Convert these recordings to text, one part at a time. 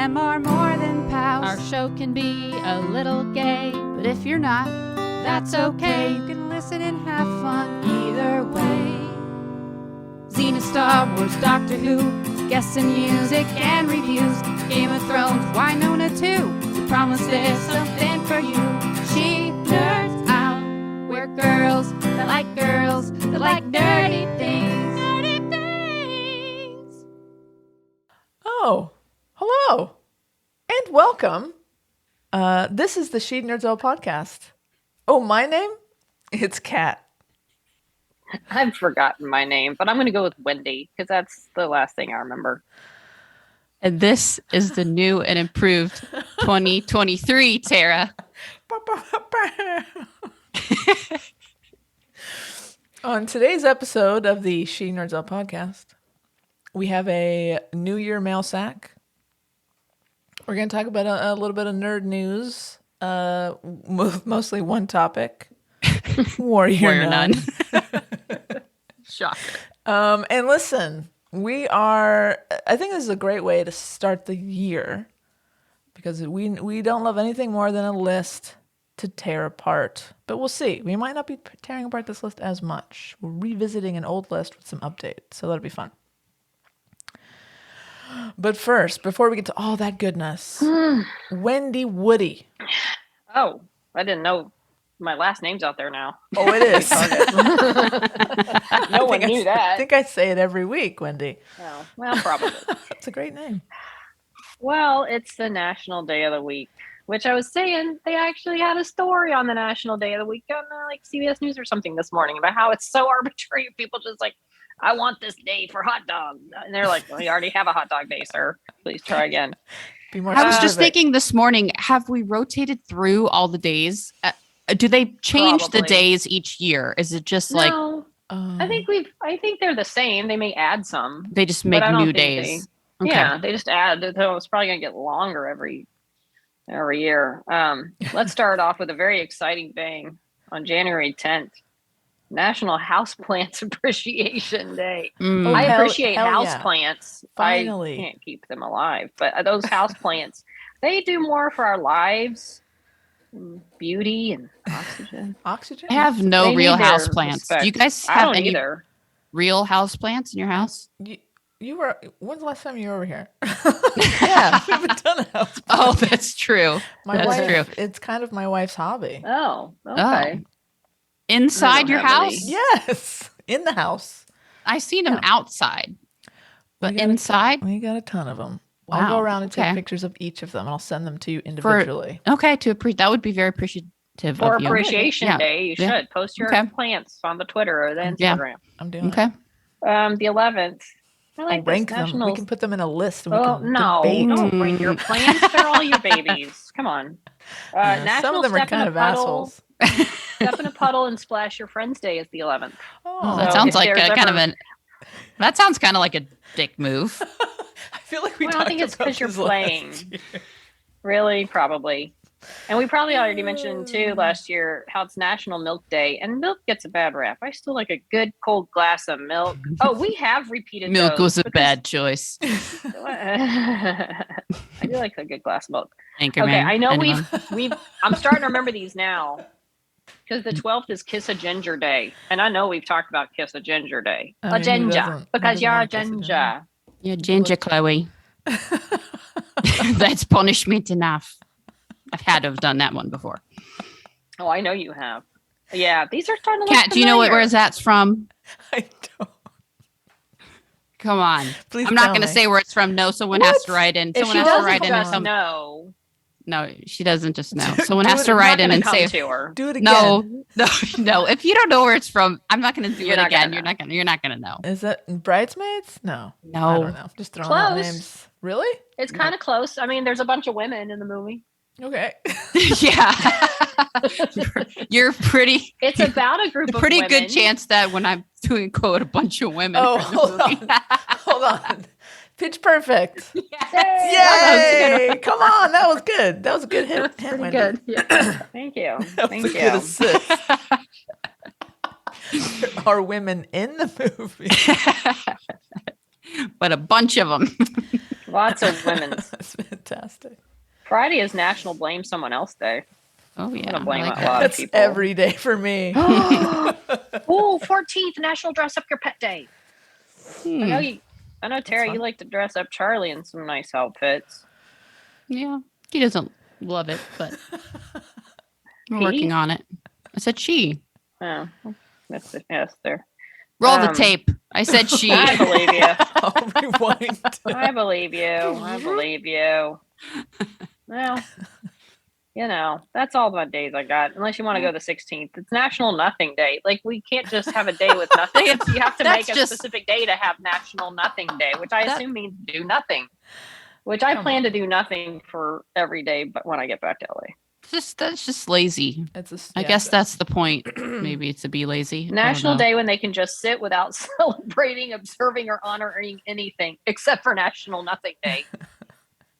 them are more than pals. Our show can be a little gay, but if you're not, that's okay. You can listen and have fun either way. Xena, Star Wars, Doctor Who, guests and music and reviews. Game of Thrones, Winona too. We promise there's something for you. She nerds out. We're girls that like nerdy things. Nerdy things. Oh, hello and welcome. This is the She Nerds Out podcast. Oh, my name? It's Kat. I've forgotten my name, but I'm going to go with Wendy because that's the last thing I remember. And this is the new and improved 2023 Tara. On today's episode of the She Nerds Out podcast, we have a New Year mail sack. We're going to talk about a little bit of nerd news, mostly one topic. Warrior Nun. Shocker. And listen, I think this is a great way to start the year because we don't love anything more than a list to tear apart. But we'll see. We might not be tearing apart this list as much. We're revisiting an old list with some updates, so that'll be fun. But first, before we get to all that goodness, Wendy Woody. Oh, I didn't know my last name's out there now. Oh, it is. No one knew that. I think I say it every week, Wendy. Oh, well, probably. That's a great name. Well, it's the National Day of the Week, which I was saying they actually had a story on the National Day of the Week on like CBS News or something this morning about how it's so arbitrary. People just like, I want this day for hot dogs. And they're like, well, you already have a hot dog day, sir. Please try again. Be more I was just specific. thinking this morning, have we rotated through all the days? Do they change the Probably. days each year? Is it just like No, I think they're the same. They may add some. they just make I don't new think days? Yeah, they just add. So it's probably gonna get longer every year. Let's start off with a very exciting thing on January 10th, National Houseplants Appreciation Day. Mm. I hell- appreciate hell yeah. houseplants. Finally. I can't keep them alive, but those houseplants, they do more for our lives, beauty and oxygen. Oxygen? I have no They real need their house plants. Do you respect. guys I have don't any either. real house plants in your house? You were. When's the last time you were over here? Yeah, we haven't done a house. Oh, that's true. My That's wife, true. It's kind of my wife's hobby. Oh, okay. Inside don't your have any. house? Yes, in the house. I seen them Yeah. outside, but We got a- inside? We got a ton of them. I'll go Wow, around and take okay. pictures of each of them, and I'll send them to you individually. Okay, that would be very appreciative For of you. Appreciation Yeah. Day, you Yeah. should post your Okay. plants on the Twitter or the Yeah. Instagram. I'm doing Okay. it. The 11th. I like I'll rank this, them. We National. can put them in a list. And we Oh can no! debate. Don't bring your plants. They're all your babies. Come on. Yeah, National some of them are Step in kind a of Puddle. assholes. Step in a puddle and splash your friends day is the 11th. Oh, That So sounds if like there's kind of ever- that sounds kind of like a dick move. I feel like we Well, I talked think it's about because you're this last playing. year. Really, probably. And we probably already mentioned too last year how it's National Milk Day, and milk gets a bad rap. I still like a good cold glass of milk. Oh, we have repeated Milk those was a because- bad choice. I do like a good glass of milk. Anchorman. Okay, I know Anyone? we've. I'm starting to remember these now because the 12th is Kiss a Ginger Day, and I know we've talked about Kiss a Ginger Day. I A mean, who ginger, doesn't- who because doesn't you're a wanna kiss a ginger? ginger. Yeah, ginger, Chloe. That's punishment enough. I've had to have done that one before. Oh, I know you have. Yeah, these are starting to look Kat, do you know familiar. where that's from? I don't. Come on. Please I'm not tell going to me. say where it's from. No, someone has to write in. If Someone she has to doesn't write in. And just come, know, no, she doesn't just know. Do Someone it- has to I'm write I'm in not and gonna say, come to her. Do it again. no. If you don't know where it's from, I'm not going to do You're it not again. gonna You're not going to know. Is that Bridesmaids? No. I No. don't know. Just throwing out Close. names. Really? It's kind of close. I mean, there's a bunch of women in the movie. Okay. Yeah. You're pretty. It's about a group A of pretty women. good chance that when I'm doing quote a bunch of women. Oh, for the hold movie. on. Hold on. Pitch Perfect. Yay! Yay! Come on. That was good. That was a good hit. Pretty Wendy. good. Yeah. Thank you. That was Thank a good you. assist. There are women in the movie. But a bunch of them. Lots of women. That's fantastic. Friday is National Blame Someone Else Day. Oh, yeah. I'm gonna blame I like a that. lot of That's people. every day for me. Oh, 14th National Dress Up Your Pet Day. Hmm. I know, Tara, fun. you like to dress up Charlie in some nice outfits. Yeah. He doesn't love it, but we're He? working on it. I said she. Oh, that's the yes there. Roll the tape. I said she. I believe you. I'll rewind. I believe you. I believe you. Well, you know, that's all the days I got. Unless you want to go the 16th. It's National Nothing Day. Like, we can't just have a day with nothing. You have to That's make a just- specific day to have National Nothing Day, which I assume means do nothing. Which I Come plan on. to do nothing for every day, but when I get back to LA. That's just lazy. I guess that's the point. Maybe it's to be lazy. I don't National know. Day when they can just sit without celebrating, observing, or honoring anything except for National Nothing Day.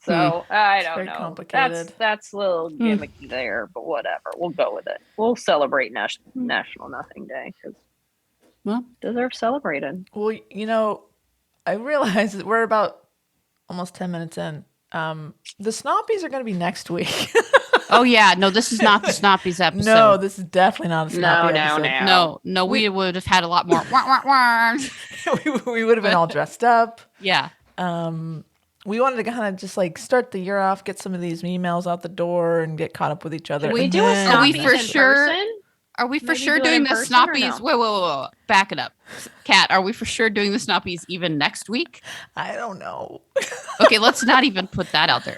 So I don't very know. complicated. That's a little gimmicky there, but whatever. We'll go with it. We'll celebrate National Nothing Day because Well, deserve celebrated. Well, you know, I realize that we're about almost 10 minutes in. The Snoppies are going to be next week. oh yeah, no, this is not the Snoppies episode. No, this is definitely not a Snoppy episode. No, we would have had a lot more. Wah, wah, wah. we would have been all dressed up. Yeah. We wanted to kind of just like start the year off, get some of these emails out the door, and get caught up with each other. Can we and do a then- Are we Snoppies for in sure? person? Are we for Maybe sure do it doing in the person or Snoppies? no? Whoa. Back it up. Kat, are we for sure doing the Snoppies even next week? I don't know. Okay, let's not even put that out there.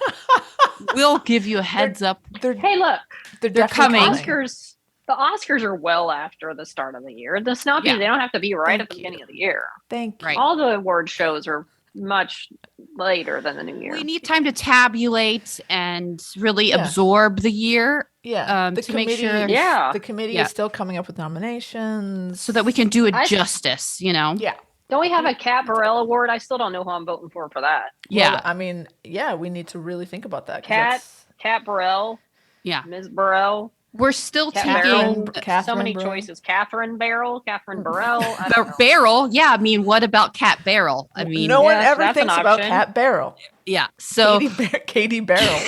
We'll give you a heads up. They're Hey, look, they're they're definitely coming. Oscars. The Oscars are well after the start of the year. The Snoppies, Yeah. they don't have to be right Thank at the you. beginning of the year. Thank you. Right. All the award shows are much later than the new year. We need time to tabulate and really Yeah. absorb the year Yeah, the to make committee. sure- Yeah. the committee Yeah. is still coming up with nominations so that we can do it I- justice, you know? Yeah. Don't we have a Cat Burrell Award? I still don't know who I'm voting for that. Yeah. Well, I mean, yeah, we need to really think about that. 'Cause Cat Burrell, Yeah. Ms. Burrell, We're still Cat taking Barrel. Catherine so many Burrell. choices. Catherine Burrell, I don't know. Barrel. Yeah. I mean, what about Cat Barrel? I mean, no one yeah, ever that's an thinks about option. Cat Barrel. yeah. So, Katie Barrel.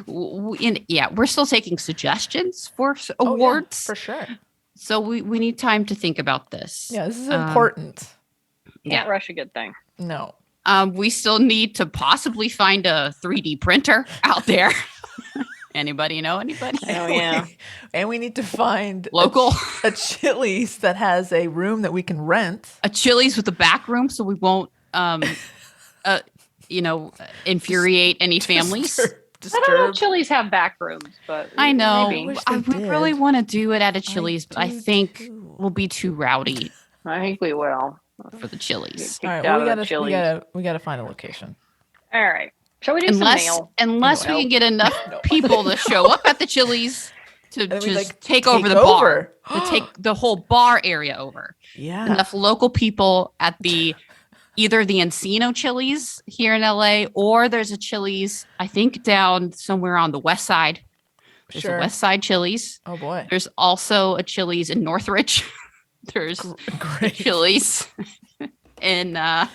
we're still taking suggestions for Oh, yeah, awards. for sure. So we need time to think about this. Yeah, this is important. Can't rush a good thing. No. We still need to possibly find a 3D printer out there. Anybody know anybody? Oh, yeah. And we need to find Local? a Chili's that has a room that we can rent. A Chili's with a back room so we won't, infuriate any families. I don't know if Disturb. Chili's have back rooms, but I know. maybe. Wish I they would really did. want to do it at a Chili's, but I do think too. we'll be too rowdy I think we will. for the Chili's. All right, Kicked well, out we of the gotta Chili's. we gotta find a location. All right. Shall we do some mail? Unless we can get enough people to show up at the Chili's to then we, just like, take over take the over. bar, to take the whole bar area over. Yeah. Enough local people at either the Encino Chili's here in LA, or there's a Chili's, I think, down somewhere on the west side. There's a West Side Chili's. Oh boy. There's also a Chili's in Northridge. There's Great. Chili's in I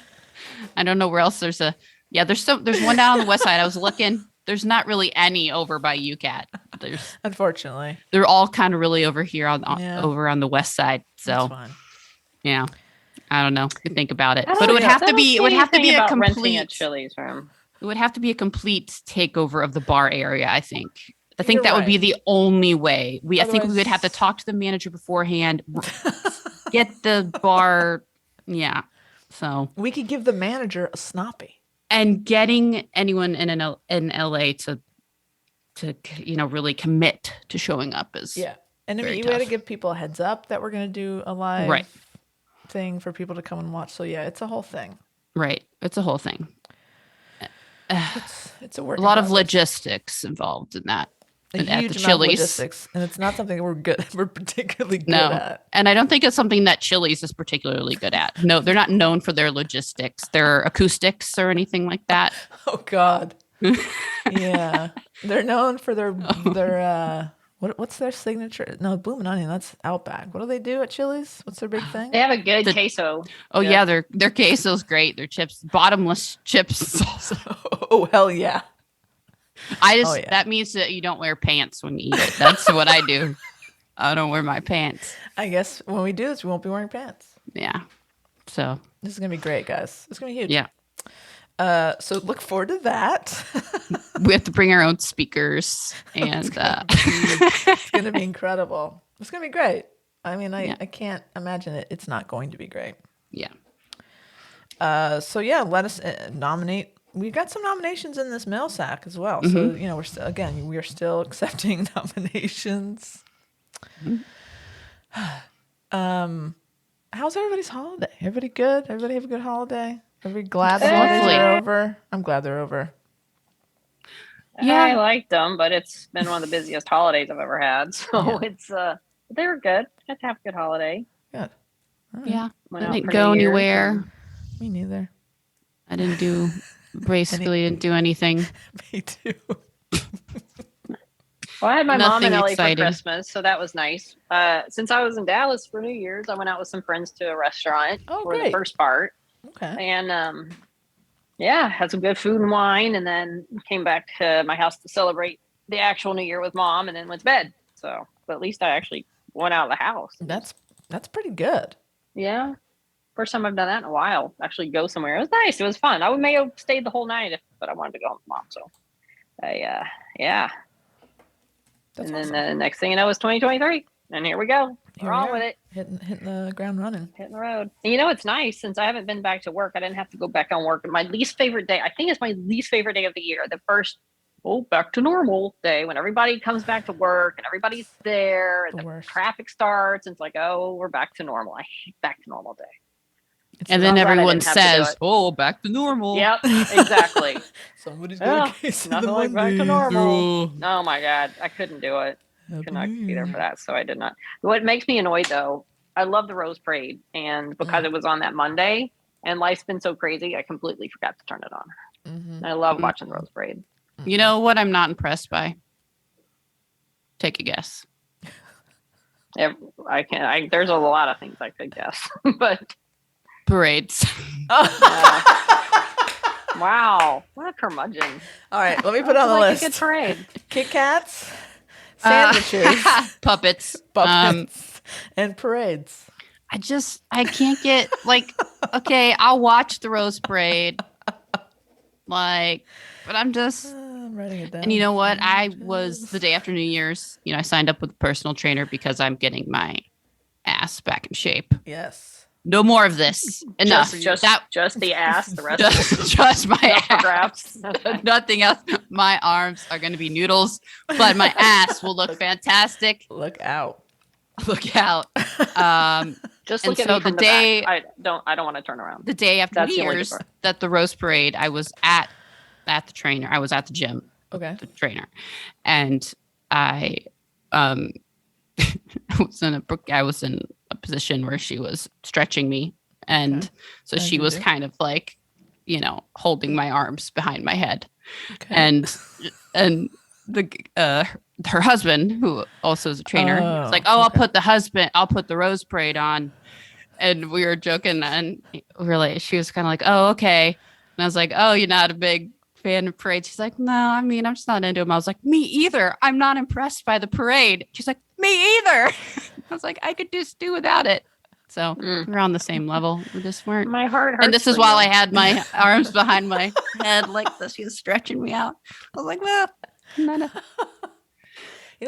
don't know where else there's there's one down on the west side. I was looking. There's not really any over by UCAT. Unfortunately. They're all kind of really over here Yeah. over on the west side. That's So fine. yeah. I don't know. You think about it. I But it don't would know. have I to don't be see anything a about renting a complete Chili's room. it would have to be a complete takeover of the bar area, I think. I think You're that would be right. the only way. I think we would have to Otherwise- talk to the manager beforehand, get the bar. Yeah. So, We could give the manager a Snoppy. and getting anyone in LA to really commit to showing up is Yeah. And I Very mean, we had to tough. give people a heads up that we're going to do a live Right. thing for people to come and watch. So yeah, it's a whole thing. right. It's a whole thing. It's a work. A in lot of progress. logistics involved in that. A at the huge amount of Chili's. logistics, and it's not something we're good. We're particularly good No. at. And I don't think it's something that Chili's is particularly good at. No, they're not known for their logistics, their acoustics or anything like that. Oh God. Yeah, they're known for their what's their signature? No, Bloomin' Onion. That's Outback. What do they do at Chili's? What's their big thing? They have a good The- queso. Oh Yeah. yeah, their queso's great. Their chips, bottomless chips. Also. Oh hell yeah. That means that you don't wear pants when you eat it. That's what I do. I don't wear my pants. I guess when we do this, we won't be wearing pants. Yeah. So this is gonna be great, guys. It's gonna be huge. Yeah. So look forward to that. We have to bring our own speakers, and it's gonna be incredible. It's gonna be great. I mean, I can't imagine it. It's not going to be great. Yeah. So yeah, let us nominate. We've got some nominations in this mail sack as well. So we're still accepting nominations. How's everybody's holiday? Everybody good? Everybody have a good holiday? Everybody glad the holidays are over? I'm glad they're over. Yeah, I liked them, but it's been one of the busiest holidays I've ever had. So it's they were good. Had to have a good holiday. Good. Right. Yeah. I didn't go anywhere. Me neither. I didn't do didn't do anything. Me too. Well, I had my mom in LA exciting for Christmas, so that was nice. Since I was in Dallas for New Year's, I went out with some friends to a restaurant for the first part. Okay. And had some good food and wine, and then came back to my house to celebrate the actual New Year with Mom, and then went to bed. So, but at least I actually went out of the house. That's pretty good. Yeah. First time I've done that in a while. Actually go somewhere. It was nice. It was fun. I may have stayed the whole night, but I wanted to go home with Mom. So, That's and awesome. then the next thing you know is 2023, and here we go. We're on with it. Hitting the ground running. Hitting the road. And it's nice since I haven't been back to work. I didn't have to go back on work. My least favorite day, I think it's my least favorite day of the year. The first, back to normal day when everybody comes back to work and everybody's there and the traffic starts. And it's like, we're back to normal. I hate back to normal day. And then everyone says, back to normal. Yep, exactly. Somebody's got a case nothing of the like back to Mondays. normal. Oh my God, I couldn't do it. Could not be there for that, so I did not. What makes me annoyed though, I love the Rose Parade, and because it was on that Monday, and life's been so crazy, I completely forgot to turn it on. Mm-hmm. I love watching the Rose Parade. You know what I'm not impressed by? Take a guess. I can't. There's a lot of things I could guess, but parades. Wow, what a curmudgeon! All right, let me put on the list. A good parade. Kit Kats, sandwiches, puppets, and parades. I can't get okay, I'll watch the Rose Parade, but I'm writing it down. And you know what? I was the day after New Year's. I signed up with a personal trainer because I'm getting my ass back in shape. Yes. No more of this. Enough. Just the ass. The rest. Just my ass. Nothing else. My arms are going to be noodles, but my ass will look fantastic. Look out. Look out. Just look at me from the day. Back. I don't want to turn around. The day after New Year's, that the Rose Parade, I was at the trainer. I was at the gym. Okay. The trainer, and I I was in a position where she was stretching me, and so she was kind of holding my arms behind my head, and the her husband, who also is a trainer, was like, I'll put the Rose Parade on, and we were joking, and she was kind of like, oh, okay, and I was like, oh, you're not a big fan of parades? She's like, no, I mean, I'm just not into them. I was like, me either. I'm not impressed by the parade. She's like, me either. I was like, I could just do without it. So we're on the same level. We just weren't. My heart hurts. And this is while I had my arms behind my head like this. She was stretching me out. I was like, well,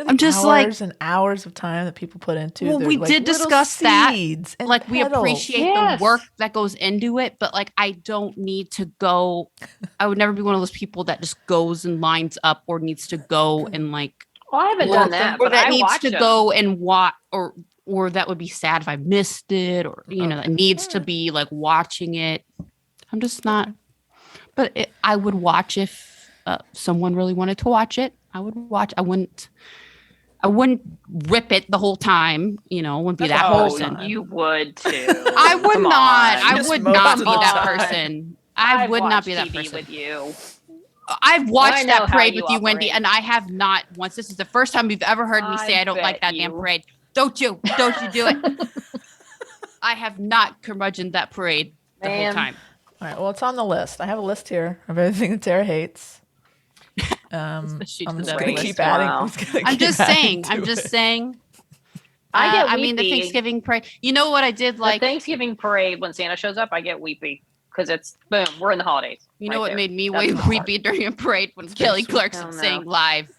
I'm just hours and hours of time that people put into. Well, we did discuss that. We appreciate the work that goes into it, but I don't need to go. I would never be one of those people that just goes and lines up or needs to go and Well, I haven't done that, or but that I needs to them. go and watch, or that would be sad if I missed it, or that needs to be watching it. I'm just not. But I would watch if someone really wanted to watch it. I would watch. I wouldn't rip it the whole time, wouldn't be that person. You would too. I would not. I would not be that person. I would not be that TV person. With you. I've watched that parade with you, Wendy, and I have not once. This is the first time you've ever heard me say I don't like that damn parade. Don't you do it. I have not curmudgeoned that parade the whole time. All right. Well, it's on the list. I have a list here of everything that Tara hates. She I'm does just that gonna list. keep adding. Wow. I'm just saying. I'm just saying. I get I mean, the weepy. Thanksgiving parade. You know what I did The like? Thanksgiving parade when Santa shows up, I get weepy because it's boom, we're in the holidays. You know right what there. made me That's the hard weepy during a parade when It's very Kelly sweet. Clarkson Oh, no. sang live.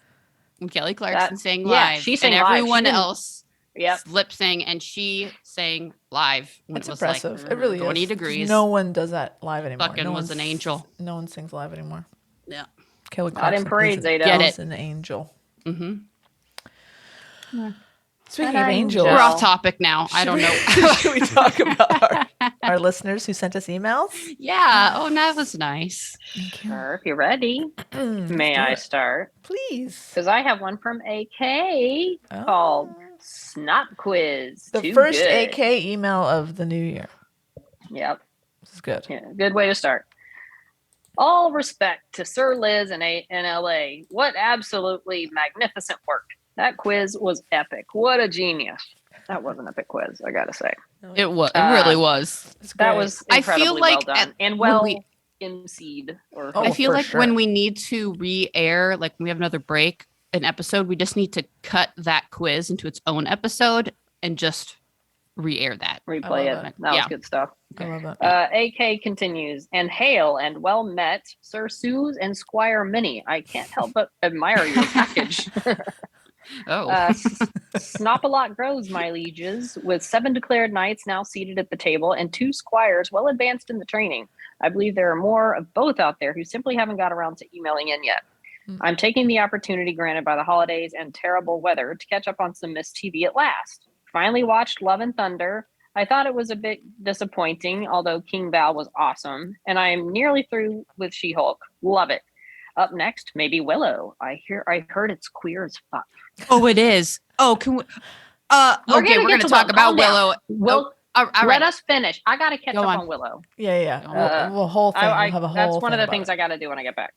When Kelly Clarkson sang yeah, live, she sang and live. She everyone didn't- else Yep. lip sang, and she sang live when It's it was impressive. like It really 20 is. 'Cause degrees. No one does that live anymore. Fucking no was one an angel. No one sings live anymore. Yeah. Kelly Not in Clarkson parades, Ada. Get is it. an angel. Mm-hmm. Speaking An of angels, angel. We're off topic now. I don't know. Should we talk about our listeners who sent us emails? Yeah. Oh, that was nice. Sure, if you're ready. May I start? Please. Because I have one from AK called SNOP Quiz. The Too first good. AK email of the new year. Yep. This is good. Yeah, good way to start. All respect to Sir Liz in LA. What absolutely magnificent work. That quiz was epic. What a genius. That was an epic quiz, I gotta say. It was. It really was. It's That great. was I incredibly feel like well done and when well we- emceed. Or Oh, I feel for like sure. when we need to re-air, like when we have another break, an episode, we just need to cut that quiz into its own episode and just re-air that. replay love it. it. That was Yeah. good stuff. I love that. AK continues, and hail and well met, Sir Suze and Squire Minnie. I can't help but admire your package. Oh. Snop-a-lot grows, my lieges, with 7 declared knights now seated at the table and 2 squires well advanced in the training. I believe there are more of both out there who simply haven't got around to emailing in yet. I'm taking the opportunity granted by the holidays and terrible weather to catch up on some missed TV at last. Finally watched Love and Thunder. I thought it was a bit disappointing, although King Val was awesome, and I am nearly through with She-Hulk. Love it. Up next, maybe Willow. I heard it's queer as fuck. Oh, it is. Oh, can we? Okay, we're gonna talk about Willow. Well, All let right. us finish. I gotta catch Go up on. on Willow. Yeah. We'll whole thing. We'll have a whole that's one of thing the things about I gotta do when I get back.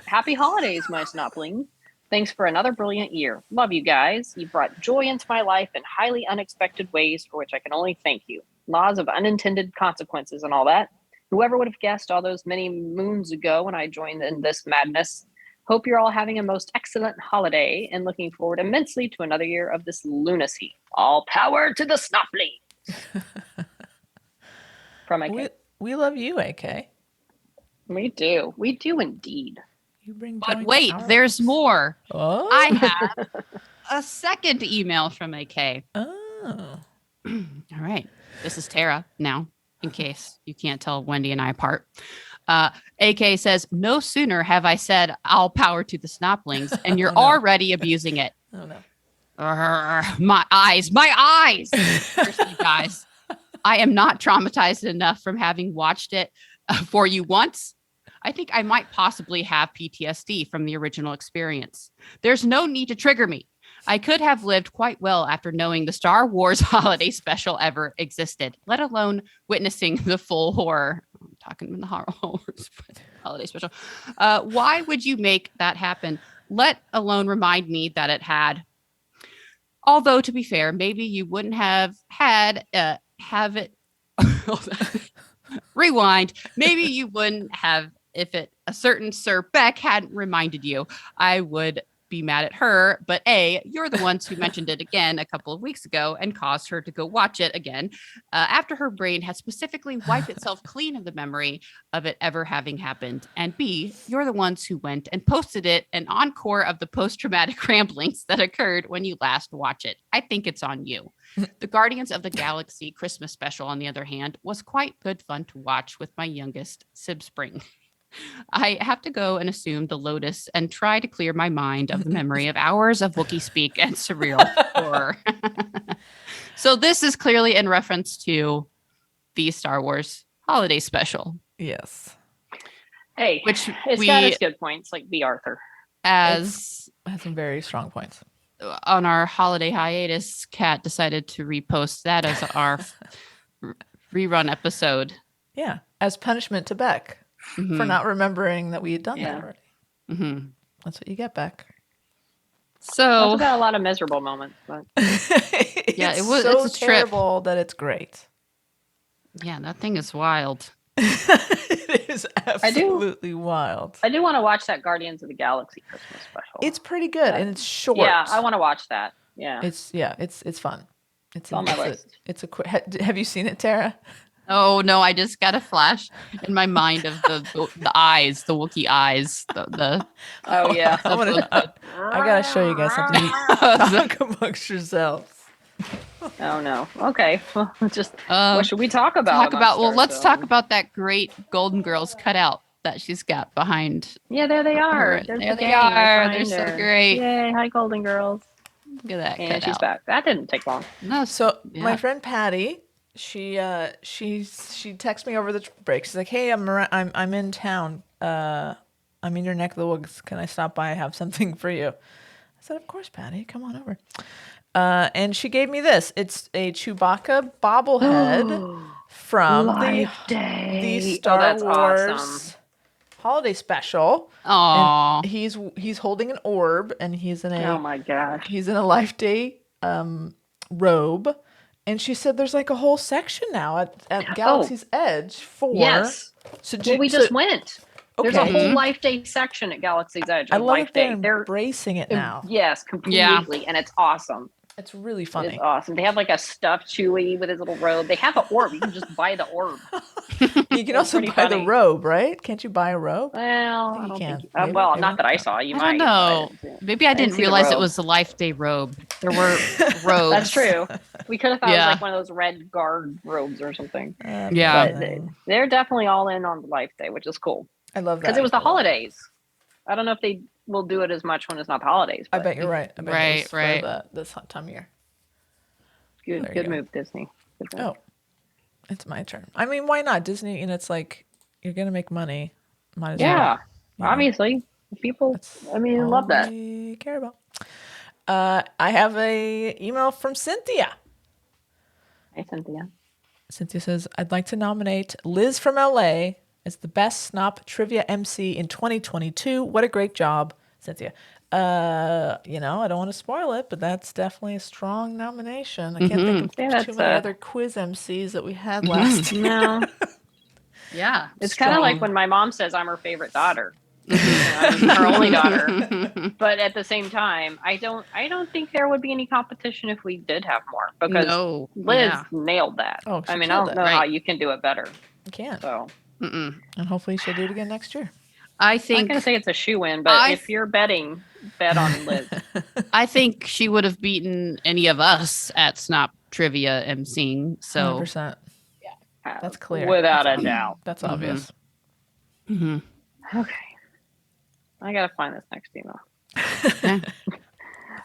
Happy holidays, my snopling. Thanks for another brilliant year. Love you guys. You brought joy into my life in highly unexpected ways, for which I can only thank you. Laws of unintended consequences and all that. Whoever would have guessed all those many moons ago when I joined in this madness. Hope you're all having a most excellent holiday and looking forward immensely to another year of this lunacy. All power to the Snoplings. From AK. We love you, AK. We do. We do indeed. You bring joy But to wait, our there's lives. more. Oh. I have a second email from AK. Oh. All right. This is Tara now, in case you can't tell Wendy and I apart. AK says, no sooner have I said all power to the snoplings, and you're Oh, no. already abusing it. Oh no. My eyes. Seriously, guys. I am not traumatized enough from having watched it for you once. I think I might possibly have PTSD from the original experience. There's no need to trigger me. I could have lived quite well after knowing the Star Wars holiday special ever existed, let alone witnessing the full horror. I'm talking in the holiday special. Why would you make that happen? Let alone remind me that it had. Although, to be fair, maybe you wouldn't have have it. Rewind. Maybe you wouldn't have if a certain Sir Beck hadn't reminded you. I would be mad at her, but you're the ones who mentioned it again a couple of weeks ago and caused her to go watch it again after her brain had specifically wiped itself clean of the memory of it ever having happened. And B, you're the ones who went and posted it an encore of the post-traumatic ramblings that occurred when you last watch it. I think it's on you. The Guardians of the Galaxy Christmas special, on the other hand, was quite good fun to watch with my youngest, Sib Spring. I have to go and assume the Lotus and try to clear my mind of the memory of hours of Wookiee speak and surreal horror. So this is clearly in reference to the Star Wars holiday special. Yes. Hey, which it's got its good points, like B. Arthur. As It has some very strong points. On our holiday hiatus, Kat decided to repost that as our rerun episode. Yeah. As punishment to Beck. Mm-hmm. For not remembering that we had done Yeah. that already. Mm-hmm. That's what you get, Beck. So Also got a lot of miserable moments, but It's it was- so it's a trip. terrible that it's great. yeah, that thing is wild. It is absolutely wild. I do want to watch that Guardians of the Galaxy Christmas special. It's pretty good and it's short. Yeah, I want to watch that. Yeah. It's fun. It's on my list. It's a quick. Have you seen it, Tara? Oh no, I just got a flash in my mind of the eyes, the Wookiee eyes. Oh yeah. I gotta show you guys something. Talk amongst yourselves. Oh no. Okay. Well, what should we talk about? Let's talk about that great Golden Girls cutout that she's got behind. Yeah, there they are. There they are. They're so great. Yay! Hi, Golden Girls. Look at that. And she's back. That didn't take long. No. So my friend Patty, she texted me over the break. She's like, "Hey, I'm in town. I'm in your neck of the woods. Can I stop by? I have something for you." I said, "Of course, Patty. Come on over." And she gave me this. It's a Chewbacca bobblehead from the Star Wars holiday special. Aww. And he's holding an orb, and he's in a oh my gosh, he's in a Life Day robe. And she said there's like a whole section now at Galaxy's Edge for So we just went. Okay. There's a whole Life Day section at Galaxy's Edge. I love that they're embracing it now. Yes, completely, and it's awesome. It's really funny. It's awesome. They have like a stuffed Chewie with his little robe. They have an orb. You can just buy the orb. You can also buy the robe, right? Can't you buy a robe? Well, I don't think well, not that I saw. You might. I don't know. Maybe I didn't realize it was a Life Day robe. There were robes. That's true. We could have thought it was like one of those red guard robes or something. But they're definitely all in on the Life Day, which is cool. I love that. Because it was the holidays. I don't know if they will do it as much when it's not the holidays. I bet you're right. I bet right. For this time of year. Good move, Disney. Good move. Oh, it's my turn. I mean, why not? Disney, and it's like, you're going to make money. Might as well. Obviously. People, love that. We care about. I have a email from Cynthia. Hey, Cynthia. Cynthia says, I'd like to nominate Liz from LA as the best SNOP trivia MC in 2022. What a great job, Cynthia. I don't want to spoil it, but that's definitely a strong nomination. I can't think of too many other quiz MCs that we had last year. No. Yeah. It's kind of like when my mom says I'm her favorite daughter. I'm her only daughter. But at the same time, I don't think there would be any competition if we did have more, because Liz nailed that. Oh, I don't know how you can do it better. You can't. So. And hopefully she'll do it again next year. I think I'm not gonna say it's a shoe-in, but if you're betting, bet on Liz. I think she would have beaten any of us at SNOP trivia emceeing. So 100%. Yeah, that's clear. Without a doubt. That's obvious. Mm-hmm. Okay, I gotta find this next email.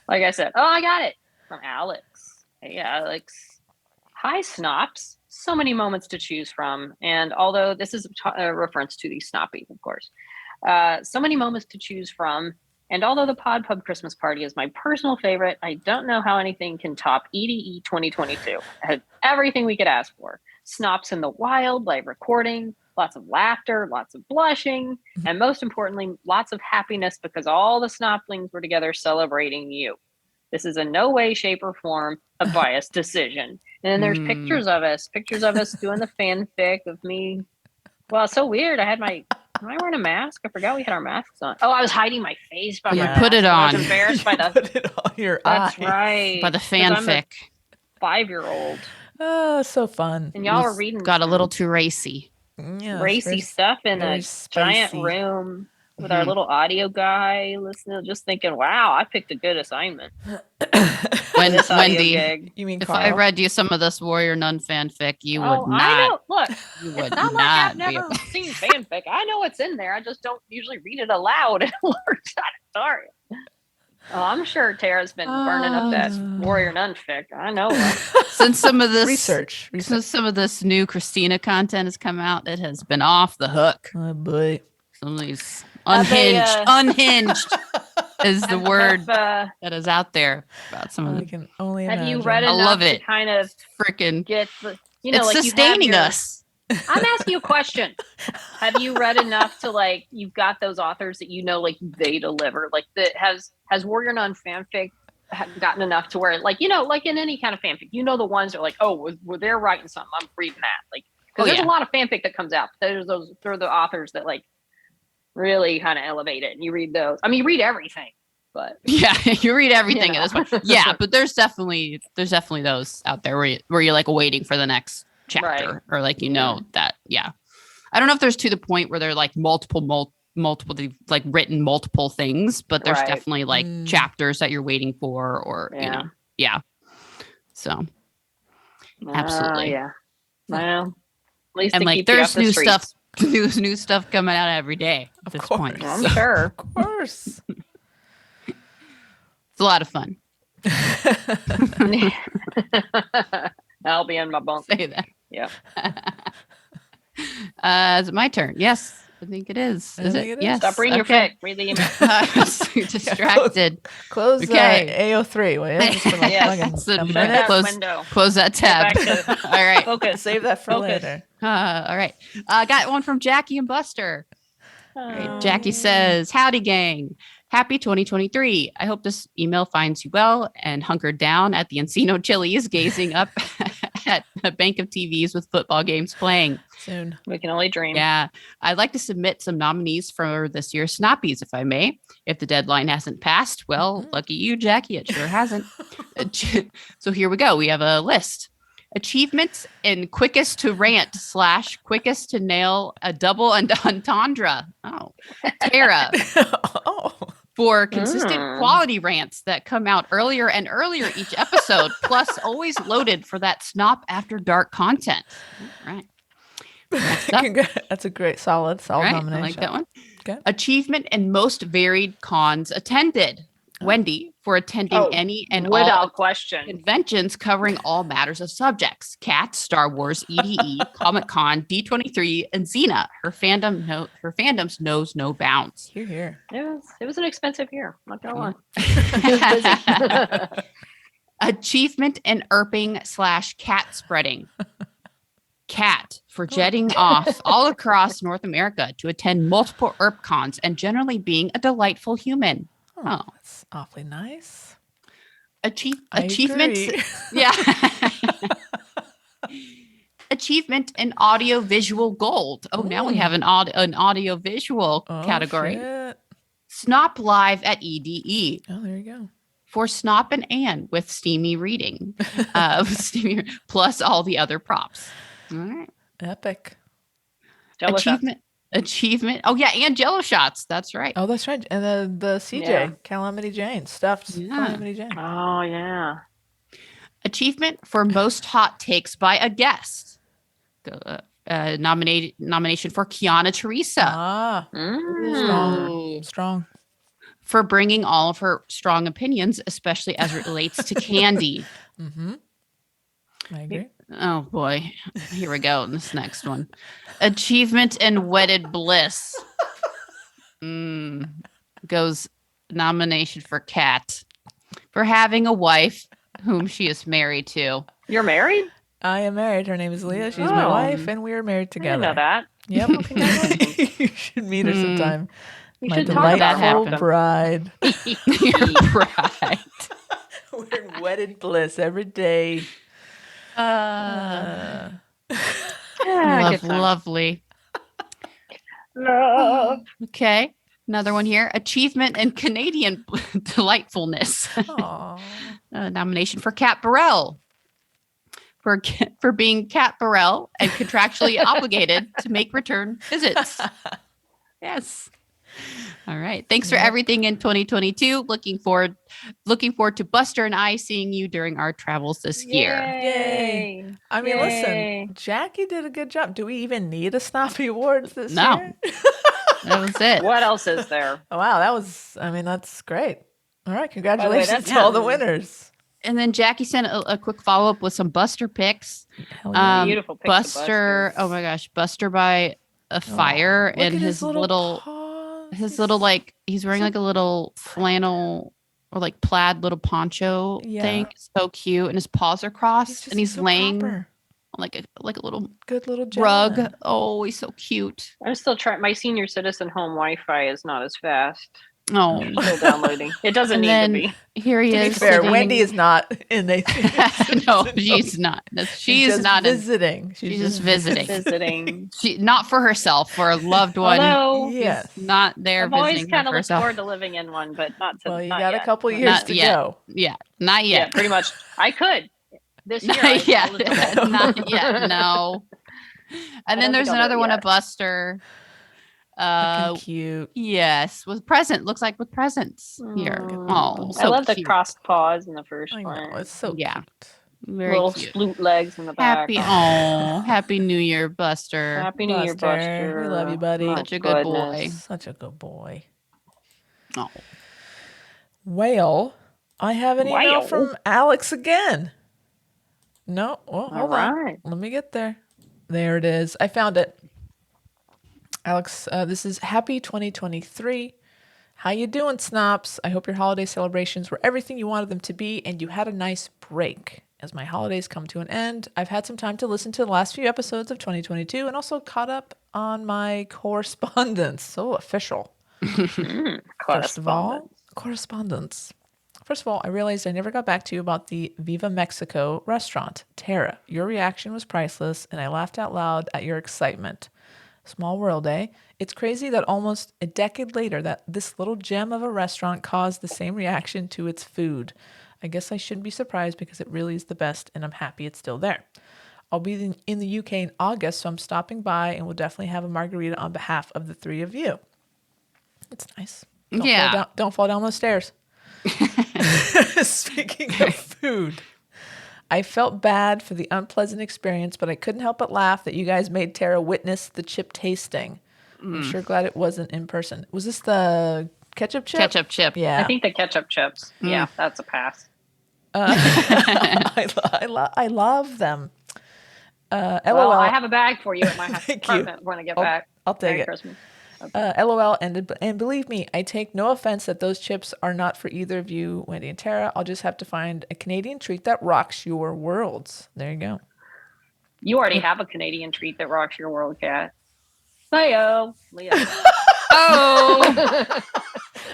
Like I said, I got it from Alex. Hey, Alex. Hi, Snops. So many moments to choose from, and although this is a reference to the Snoppies, of course. So many moments to choose from, and although the Pod Pub Christmas Party is my personal favorite, I don't know how anything can top EDE 2022. It had everything we could ask for. Snops in the wild, live recording, lots of laughter, lots of blushing, and most importantly, lots of happiness because all the Snoplings were together celebrating you. This is in no way, shape, or form a biased decision. And then there's pictures of us doing the fanfic of me. Well, it's so weird. Am I wearing a mask? I forgot we had our masks on. Oh, I was hiding my face by my mask. Put it on. I was embarrassed by put it on your That's eye. right. By the fanfic. 5-year-old. Oh, so fun. And y'all were reading. Got a little too racy. Yeah, racy stuff in a giant room with our little audio guy listening, just thinking, wow, I picked a good assignment. Wendy, you mean if Carl? I read you some of this Warrior Nun fanfic, you would not. I know. Look, you would it's not like I've never seen fanfic. I know it's in there. I just don't usually read it aloud. Sorry. Oh, I'm sure Tara's been burning up that Warrior Nun fic. I know. Since some of this research. Since some of this new Christina content has come out, it has been off the hook. Oh boy. Some of these unhinged is the word that is out there about some of I them. can only imagine. Have you read enough I love it. to kind of Freaking get the, it's like sustaining us. I'm asking you a question. Have you read enough to like you've got those authors that like they deliver? Like that has Warrior Nun fanfic gotten enough to where like like in any kind of fanfic, the ones that are like, oh, they're writing something, I'm reading that. Like Because there's a lot of fanfic that comes out. There are the authors that like really kind of elevate it, and you read those. I mean, you read everything, but yeah, you read everything at this point. Yeah, but there's definitely those out there where you're like waiting for the next chapter, or like that. Yeah, I don't know if there's to the point where they're like multiple. They've like written multiple things, but there's definitely like chapters that you're waiting for, or So absolutely, yeah. Well, at least and like there's new stuff. There's new stuff coming out every day at this point. I'm sure. Of course. It's a lot of fun. I'll be in my bunk. Say that. Yeah. Is it my turn? Yes, I think it is. Is it? Yes. Stop reading your fic. Read the email. I was distracted. Close AO3. Close that tab. All right. Focus. Save that for later. All right. Got one from Jackie and Buster. Right. Jackie says, "Howdy, gang. Happy 2023. I hope this email finds you well and hunkered down at the Encino Chili's, gazing up at a bank of TVs with football games playing. Soon. We can only dream." Yeah. I'd like to submit some nominees for this year's Snoppies, if I may. If the deadline hasn't passed, well, lucky you, Jackie. It sure hasn't. So here we go. We have a list. Achievements in quickest to rant / quickest to nail a double entendre. Oh, Tara. For consistent quality rants that come out earlier and earlier each episode, plus always loaded for that SNOP after dark content. All right. That's a great, solid nomination. I like that one. Okay. Achievement in most varied cons attended. Wendy, for attending any and without all question conventions covering all matters of subjects: Cats, Star Wars, EDE, Comic Con, D23, and Xena. Her fandoms knows no bounds. Here. It was an expensive year. Not gonna lie. Achievement in erping / cat spreading. Cat for jetting off all across North America to attend multiple ERP cons and generally being a delightful human. Oh, that's awfully nice. Achievement. Yeah. Achievement in audio visual gold. Oh, now we have an audio visual category. Shit. SNOP live at EDE. Oh, there you go. For SNOP and Anne with steamy reading, plus all the other props. All right. Epic. Achievement. Oh yeah, and Jello shots. That's right. Oh, that's right. And the CJ Calamity Jane stuffed Calamity Jane. Oh yeah. Achievement for most hot takes by a guest. Nomination for Kiana Teresa. Strong. For bringing all of her strong opinions, especially as it relates to candy. Mm-hmm. I agree. Oh boy, here we go. This next one. Achievement in wedded bliss. Goes nomination for Kat for having a wife whom she is married to. You're married? I am married. Her name is Leah. She's my wife, and we are married together. I didn't know that. Yep. You should meet her sometime. You my should talk about delightful bride. Your bride. We're in wedded bliss every day. Lovely. Love. Okay. Another one here. Achievement in Canadian delightfulness. Nomination for Kat Burrell. For being Kat Burrell and contractually obligated to make return visits. Yes. All right. Thanks for everything in 2022. Looking forward to Buster and I seeing you during our travels this year. Yay. I mean, listen, Jackie did a good job. Do we even need a Snoppy Awards this year? That was it. What else is there? Oh, wow. That's great. All right. Congratulations to all the winners. And then Jackie sent a quick follow-up with some Buster pics. Beautiful picks. Buster, oh my gosh, Buster by a fire and his little like he's wearing like a little flannel or like plaid little poncho thing. It's so cute, and his paws are crossed, and he's laying on like a little good little rug. gentleman. Oh, he's so cute. I'm still trying. My senior citizen home Wi-Fi is not as fast. Oh. Still downloading. It doesn't And need then to be. here he To be is. fair, sitting- Wendy is not in a No, she's not. She's just not visiting. She's just visiting. Visiting. She not for herself, for a loved one. Although Yes. Not there I've always visiting kind of for looked herself. forward to living in one, but not to. Well, you not got yet. a couple Not years Not to yet. go. Yeah, not Yeah, yet. pretty much. I could this year. Not yet. I'll live till then. Not yet. No. And then don't there's think I'll do another it one yet. of Buster. Looking cute. Yes, with present. Looks like with presents here. Oh, I so love the cute. crossed paws in the first I one. know. It's so Yeah. cute. Very Little cute. flute legs in the back. Happy, happy New Year, Buster. Happy New Year, Buster. We love you, buddy. Oh, Such a good boy. goodness. Such a good boy. Oh, Well, I have an email Whale? from Alex again. No, well, hold on. right. Let me get there. There it is. I found it. Alex, this is happy 2023. How you doing, Snops? I hope your holiday celebrations were everything you wanted them to be and you had a nice break. As my holidays come to an end, I've had some time to listen to the last few episodes of 2022 and also caught up on my correspondence. So official. First of all, correspondence. First of all, I realized I never got back to you about the Viva Mexico restaurant, Terra. Your reaction was priceless, and I laughed out loud at your excitement. Small world, eh? It's crazy that almost a decade later that this little gem of a restaurant caused the same reaction to its food. I guess I shouldn't be surprised because it really is the best, and I'm happy it's still there. I'll be in the UK in August, so I'm stopping by, and we'll definitely have a margarita on behalf of the three of you. It's nice. Don't fall down those stairs. Speaking of food, I felt bad for the unpleasant experience, but I couldn't help but laugh that you guys made Tara witness the chip tasting. I'm sure glad it wasn't in person. Was this the ketchup chip? ketchup chip. Yeah. I think the ketchup chips. Yeah, that's a pass. I love them. LOL. Well, I have a bag for you at my Thank you. apartment when I get back. I'll take Merry it. Christmas. LOL. And believe me, I take no offense that those chips are not for either of you, Wendy and Tara. I'll just have to find a Canadian treat that rocks your worlds. There you go. You already have a Canadian treat that rocks your world, Cat. Hey-o, Leah. Oh,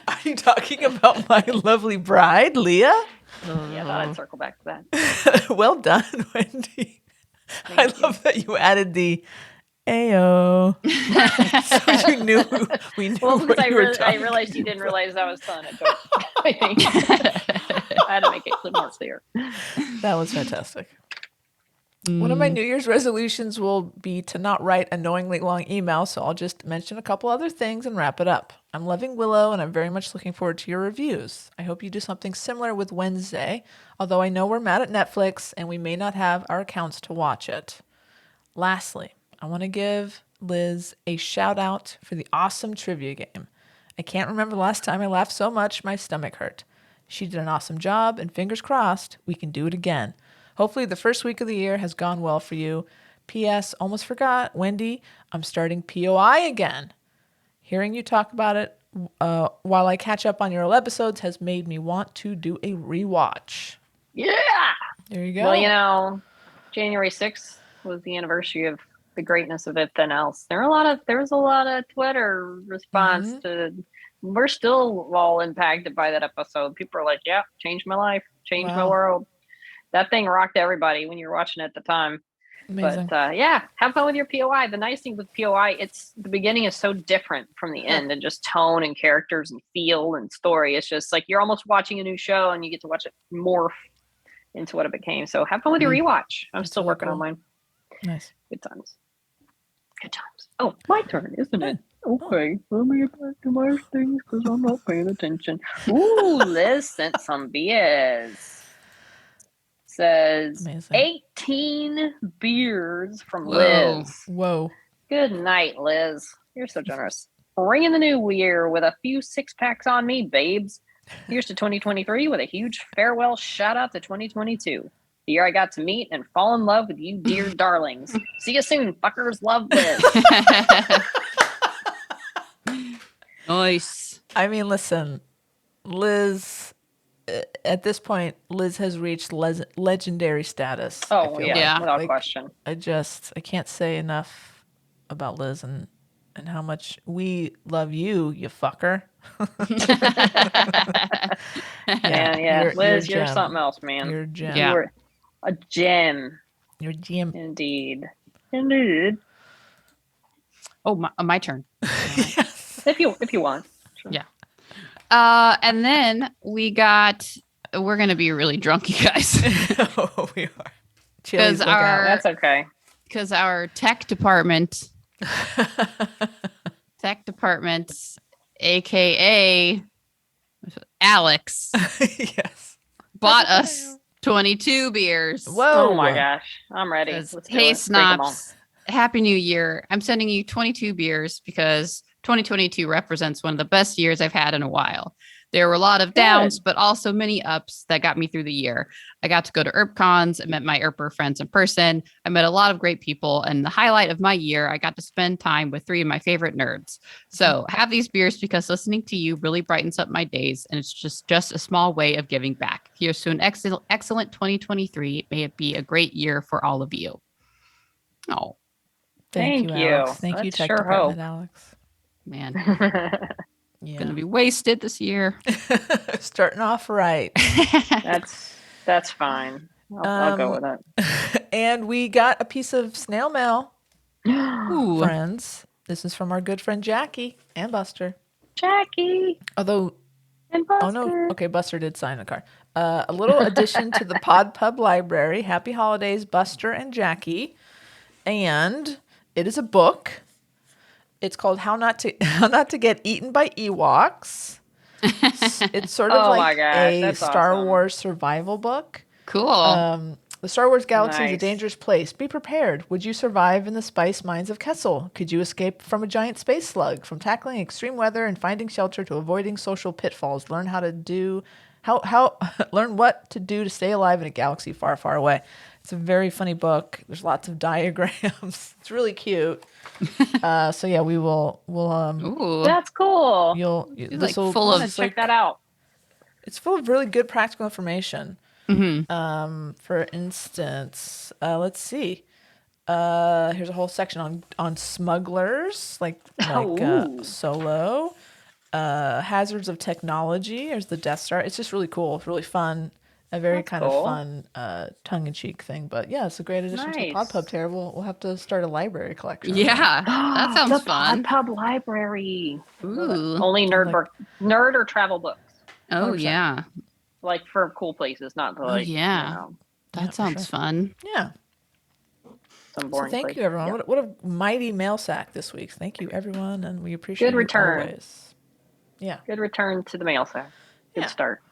Are you talking about my lovely bride, Leah? Yeah, I thought I'd circle back to that. Well done, Wendy. I love that you added the Ayo. So you knew we knew Well, because what you were I talking realized you didn't realize that was fun. I think I had to make it more clear. That was fantastic. One of my New Year's resolutions will be to not write annoyingly long emails, so I'll just mention a couple other things and wrap it up. I'm loving Willow, and I'm very much looking forward to your reviews. I hope you do something similar with Wednesday, although I know we're mad at Netflix, and we may not have our accounts to watch it. Lastly, I want to give Liz a shout out for the awesome trivia game. I can't remember the last time I laughed so much my stomach hurt. She did an awesome job, and fingers crossed, we can do it again. Hopefully the first week of the year has gone well for you. P.S. Almost forgot, Wendy, I'm starting POI again. Hearing you talk about it while I catch up on your old episodes has made me want to do a rewatch. Yeah. There you go. Well, January 6th was the anniversary of the greatness of If Then Else. There was a lot of Twitter response to. We're still all impacted by that episode. People are like, "Yeah, changed my life, changed my world." That thing rocked everybody when you were watching it at the time. Amazing. But yeah, have fun with your POI. The nice thing with POI, it's the beginning is so different from the end, and just tone and characters and feel and story. It's just like you're almost watching a new show, and you get to watch it morph into what it became. So have fun with your rewatch. I'm still really working cool. on mine. Nice. Good times. Good times. Oh, my turn, isn't it? Okay, let me get back to my things because I'm not paying attention. Ooh, Liz sent some beers. Says Amazing. 18 beers from Liz. Whoa. Good night, Liz. You're so generous. Ringing the new year with a few 6-packs on me, babes. Here's to 2023 with a huge farewell shout out to 2022. The year I got to meet and fall in love with you, dear darlings. See you soon, fuckers. Love, Liz. nice. I mean, listen, Liz, at this point, Liz has reached legendary status. Oh, I feel yeah, without Like, question. I can't say enough about Liz and how much we love you, you fucker. Man, yeah. Liz, you're something else, man. You're a gem. Yeah. You're a gem. You're a gem. Indeed. Oh, my turn. Yes. If you want. Sure. Yeah. And then we're gonna be really drunk, you guys, Oh, we are. Chili's, look our- out. That's okay. because our tech department, aka Alex, Yes. bought us 22 beers. Whoa. Oh my gosh. I'm ready. Says, Let's do hey, it. Break 'em all. Snops, Happy New Year. I'm sending you 22 beers because 2022 represents one of the best years I've had in a while. There were a lot of downs, but also many ups that got me through the year. I got to go to ERPCons. I met my ERPer friends in person. I met a lot of great people. And the highlight of my year, I got to spend time with 3 of my favorite nerds. So have these beers because listening to you really brightens up my days. And it's just a small way of giving back. Here's to an excellent 2023. May it be a great year for all of you. Oh, Thank you, Thank Alex. you. Thank you, Let's Tech sure Department, hope. Alex. man. Yeah. Gonna be wasted this year. Starting off right. That's fine. I'll go with it. And we got a piece of snail mail, Ooh. friends. This is from our good friend Jackie and Buster. Jackie Although, and Buster. oh no, okay, Buster did sign the card. A little addition to the Pod Pub library. Happy holidays, Buster and Jackie. And it is a book. It's called How Not to Get Eaten by Ewoks. It's sort of Oh my like gosh, a that's Star awesome. Wars survival book. Cool. The Star Wars galaxy is a Nice. dangerous place. Be prepared. Would you survive in the spice mines of Kessel? Could you escape from a giant space slug? From tackling extreme weather and finding shelter to avoiding social pitfalls, learn learn what to do to stay alive in a galaxy far, far away. It's a very funny book. There's lots of diagrams. It's really cute. So yeah, we'll Ooh. That's cool. like full I'm of- gonna check that out. It's full of really good practical information. For instance, let's see. Here's a whole section on smugglers, like Ooh. Solo. Hazards of technology. There's the Death Star. It's just really cool. It's really fun. A very That's kind cool. of fun, tongue-in-cheek thing. But yeah, it's a great addition to the Pod Nice. Pub Tear. We'll have to start a library collection. Yeah, that sounds the fun. Pod Pub Library. Ooh. Only nerd Like- nerd or travel books, Oh 100%. yeah, like for cool places, not to like yeah. you know, that Yeah, for sounds sure. fun. Yeah. some So boring. thank places. you, everyone. Yeah. What a mighty mail sack this week. Thank you, everyone, and we appreciate Good you return. always. Yeah. Good return to the mail sack. Good Yeah. start.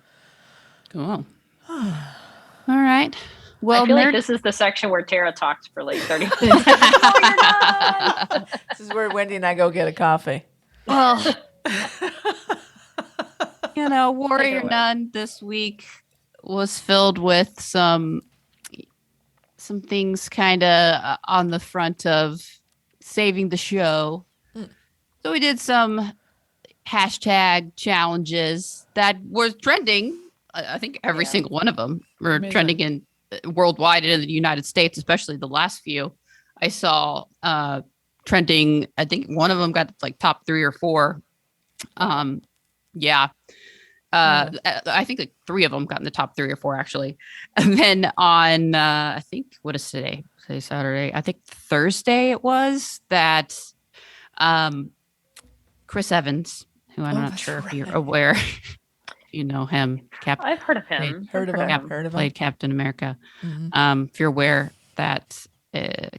Cool. All right. Well, I feel like nerd- this is the section where Tara talks for like 30 minutes. This is where Wendy and I go get a coffee. well, Warrior away. Nun this week was filled with some things kind of on the front of saving the show. So we did some hashtag challenges that were trending. I think every Yeah. single one of them were Amazing. trending in worldwide and in the United States, especially the last few. I saw trending. I think one of them got like top 3 or 4. Yeah. I think like 3 of them got in the top 3 or 4 actually. And then on I think what is today? Today's Saturday. I think Thursday it was that Chris Evans, who I'm Oh, not that's sure if you're right. aware. You know him, I've heard of him. Heard of him. Cap- Heard of him. played Captain America. Mhm. If you're aware that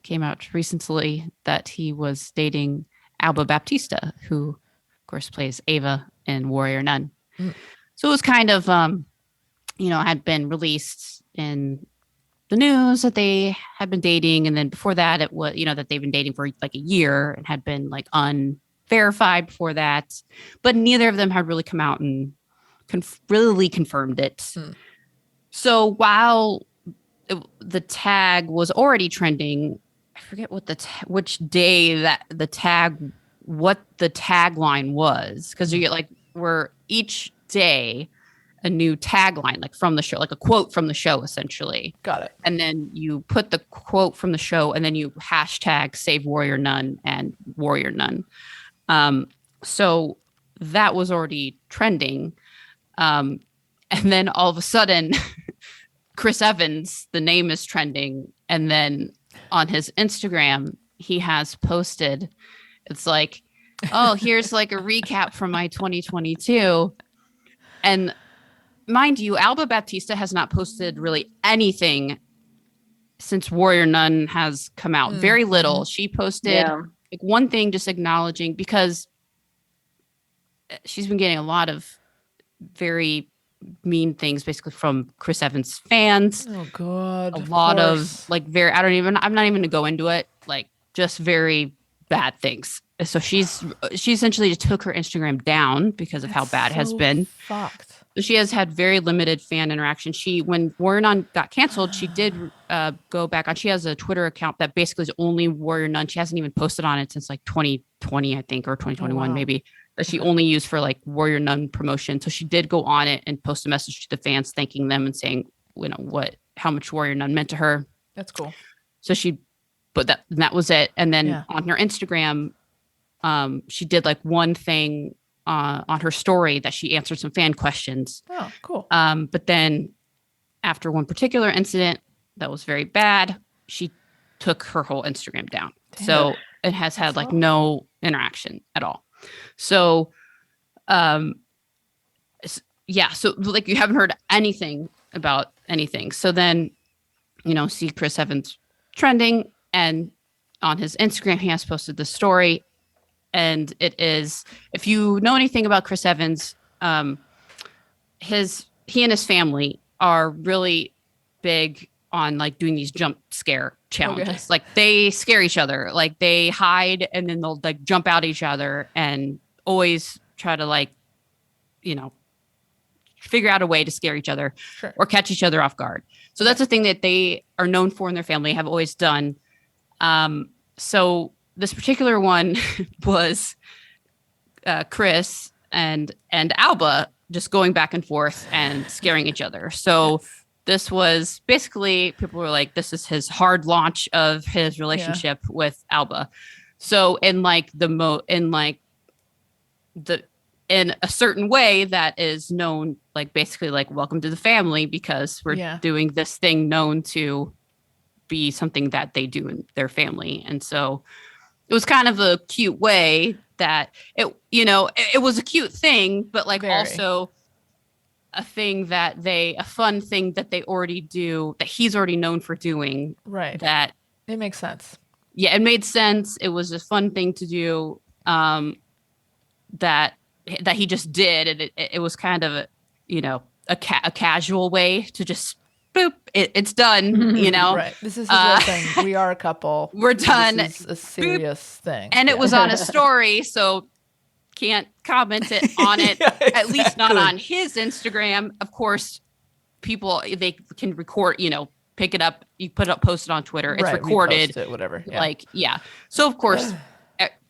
came out recently that he was dating Alba Baptista, who of course plays Ava in Warrior Nun. So it was kind of, had been released in the news that they had been dating. And then before that, it was, that they've been dating for like a year and had been like unverified before that. But neither of them had really come out and really confirmed it. So while the tag was already trending, I forget what which day that what the tagline was, because you get like where each day a new tagline, like from the show, like a quote from the show, essentially. Got it. And then you put the quote from the show, and then you hashtag Save Warrior Nun and Warrior Nun. So that was already trending. And then all of a sudden, Chris Evans, the name is trending. And then on his Instagram, he has posted, it's like, oh, here's like a recap from my 2022. And mind you, Alba Baptista has not posted really anything since Warrior Nun has come out. Very little. She posted like one thing just acknowledging, because she's been getting a lot of very mean things basically from Chris Evans fans. Oh God. A lot of like I'm not even gonna go into it, like just very bad things. So she essentially just took her Instagram down because of how bad it has been. Fucked. So she has had very limited fan interaction. When Warrior Nun got canceled, she did go back on. She has a Twitter account that basically is only Warrior Nun. She hasn't even posted on it since like 2020, I think, or 2021 maybe. That she only used for like Warrior Nun promotion. So she did go on it and post a message to the fans, thanking them and saying, you know, how much Warrior Nun meant to her. That's cool. So that was it. And then on her Instagram, she did like one thing on her story that she answered some fan questions. Oh, cool. But then after one particular incident that was very bad, she took her whole Instagram down. Damn. So it has had like no interaction at all. So, so like you haven't heard anything about anything. So then, you know, see Chris Evans trending, and on his Instagram, he has posted this story. And it is, if you know anything about Chris Evans, he and his family are really big on like doing these jump scare challenges. Okay. Like they scare each other, like they hide and then they'll like jump out at each other and always try to like, you know, figure out a way to scare each other or catch each other off guard. So that's a thing that they are known for in their family, have always done. So this particular one was Chris and Alba just going back and forth and scaring each other. So this was basically, people were like, this is his hard launch of his relationship with Alba. So in a certain way that is known, like basically like welcome to the family, because we're doing this thing known to be something that they do in their family. And so it was kind of a cute way that it was a cute thing, but like also a fun thing that they already do, that he's already known for doing. Right. That it makes sense. Yeah, it made sense. It was a fun thing to do that he just did. And it was kind of a casual way to just boop, it's done, you know? Right. This is his thing. We are a couple. We're done. This is a serious thing. And it was on a story, so can't comment on it, exactly. At least not on his Instagram. Of course, people, they can record, pick it up, you post it on Twitter. It's recorded. Repost it, whatever. Yeah. So, of course,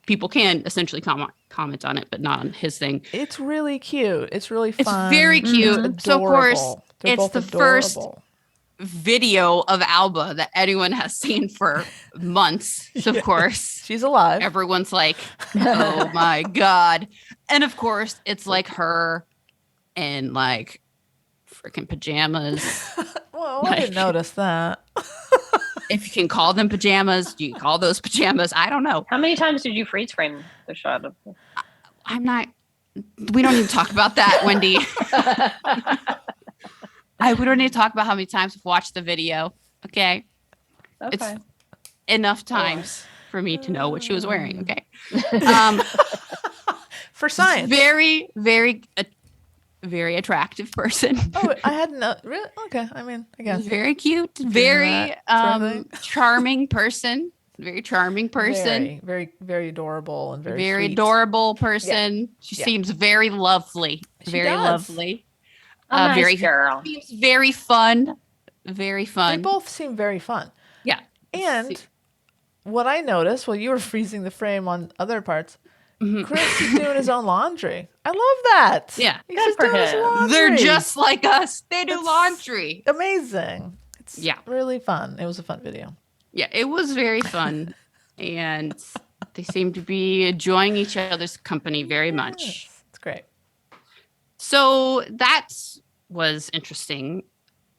people can essentially comment on it, but not on his thing. It's really cute. It's really fun. It's very cute. Mm-hmm. So, of course, it's the adorable. First video of Alba that anyone has seen for months. So of course she's alive. Everyone's like, oh my God. And of course it's like her in like freaking pajamas. Well, I didn't notice that. If you can call them pajamas, do you call those pajamas? I don't know. How many times did you freeze frame the shot of we don't need to talk about that, Wendy. We don't need to talk about how many times I've watched the video. Okay. It's enough times for me to know what she was wearing. Okay. For science. Very, very, very attractive person. Oh, I had no, really? Okay. I mean, I guess. Very cute. Very charming person. Very charming person. Very, very adorable and very sweet. Adorable person. Yeah. She seems very lovely. Very lovely. Nice very girl. Very fun. Very fun. They both seem very fun. Yeah. And what I noticed while you were freezing the frame on other parts, Chris is doing his own laundry. I love that. Yeah. He's just doing his laundry. They're just like us. They do laundry. Amazing. It's really fun. It was a fun video. Yeah, it was very fun. And they seem to be enjoying each other's company very much. It's Great. So that was interesting.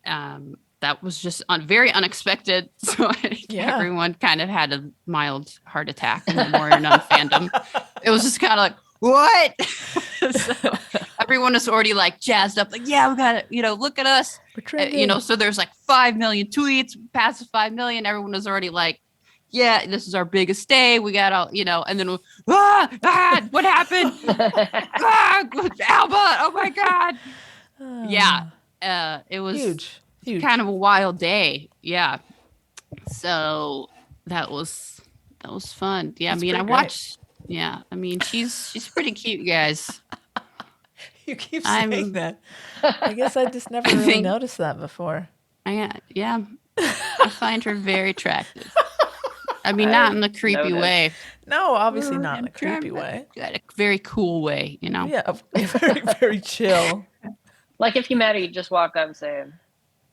That was just very unexpected. So I think everyone kind of had a mild heart attack in the Warrior Nun fandom. It was just kind of like, what? So everyone is already like jazzed up, like, yeah, we got to, look at us. So there's like 5 million tweets, past 5 million. Everyone was already like, yeah, this is our biggest day. We got all, and then what happened? Alba, oh my God. It was huge. Kind of a wild day. Yeah. So that was fun. Yeah. That's I watched. Yeah. She's pretty cute, guys. You keep saying that. I guess I just never really noticed that before. Yeah. I find her very attractive. Not in the creepy way. No, obviously not in a creepy way. A very cool way, Yeah, very, very chill. Like if you met her, you just walk up and say,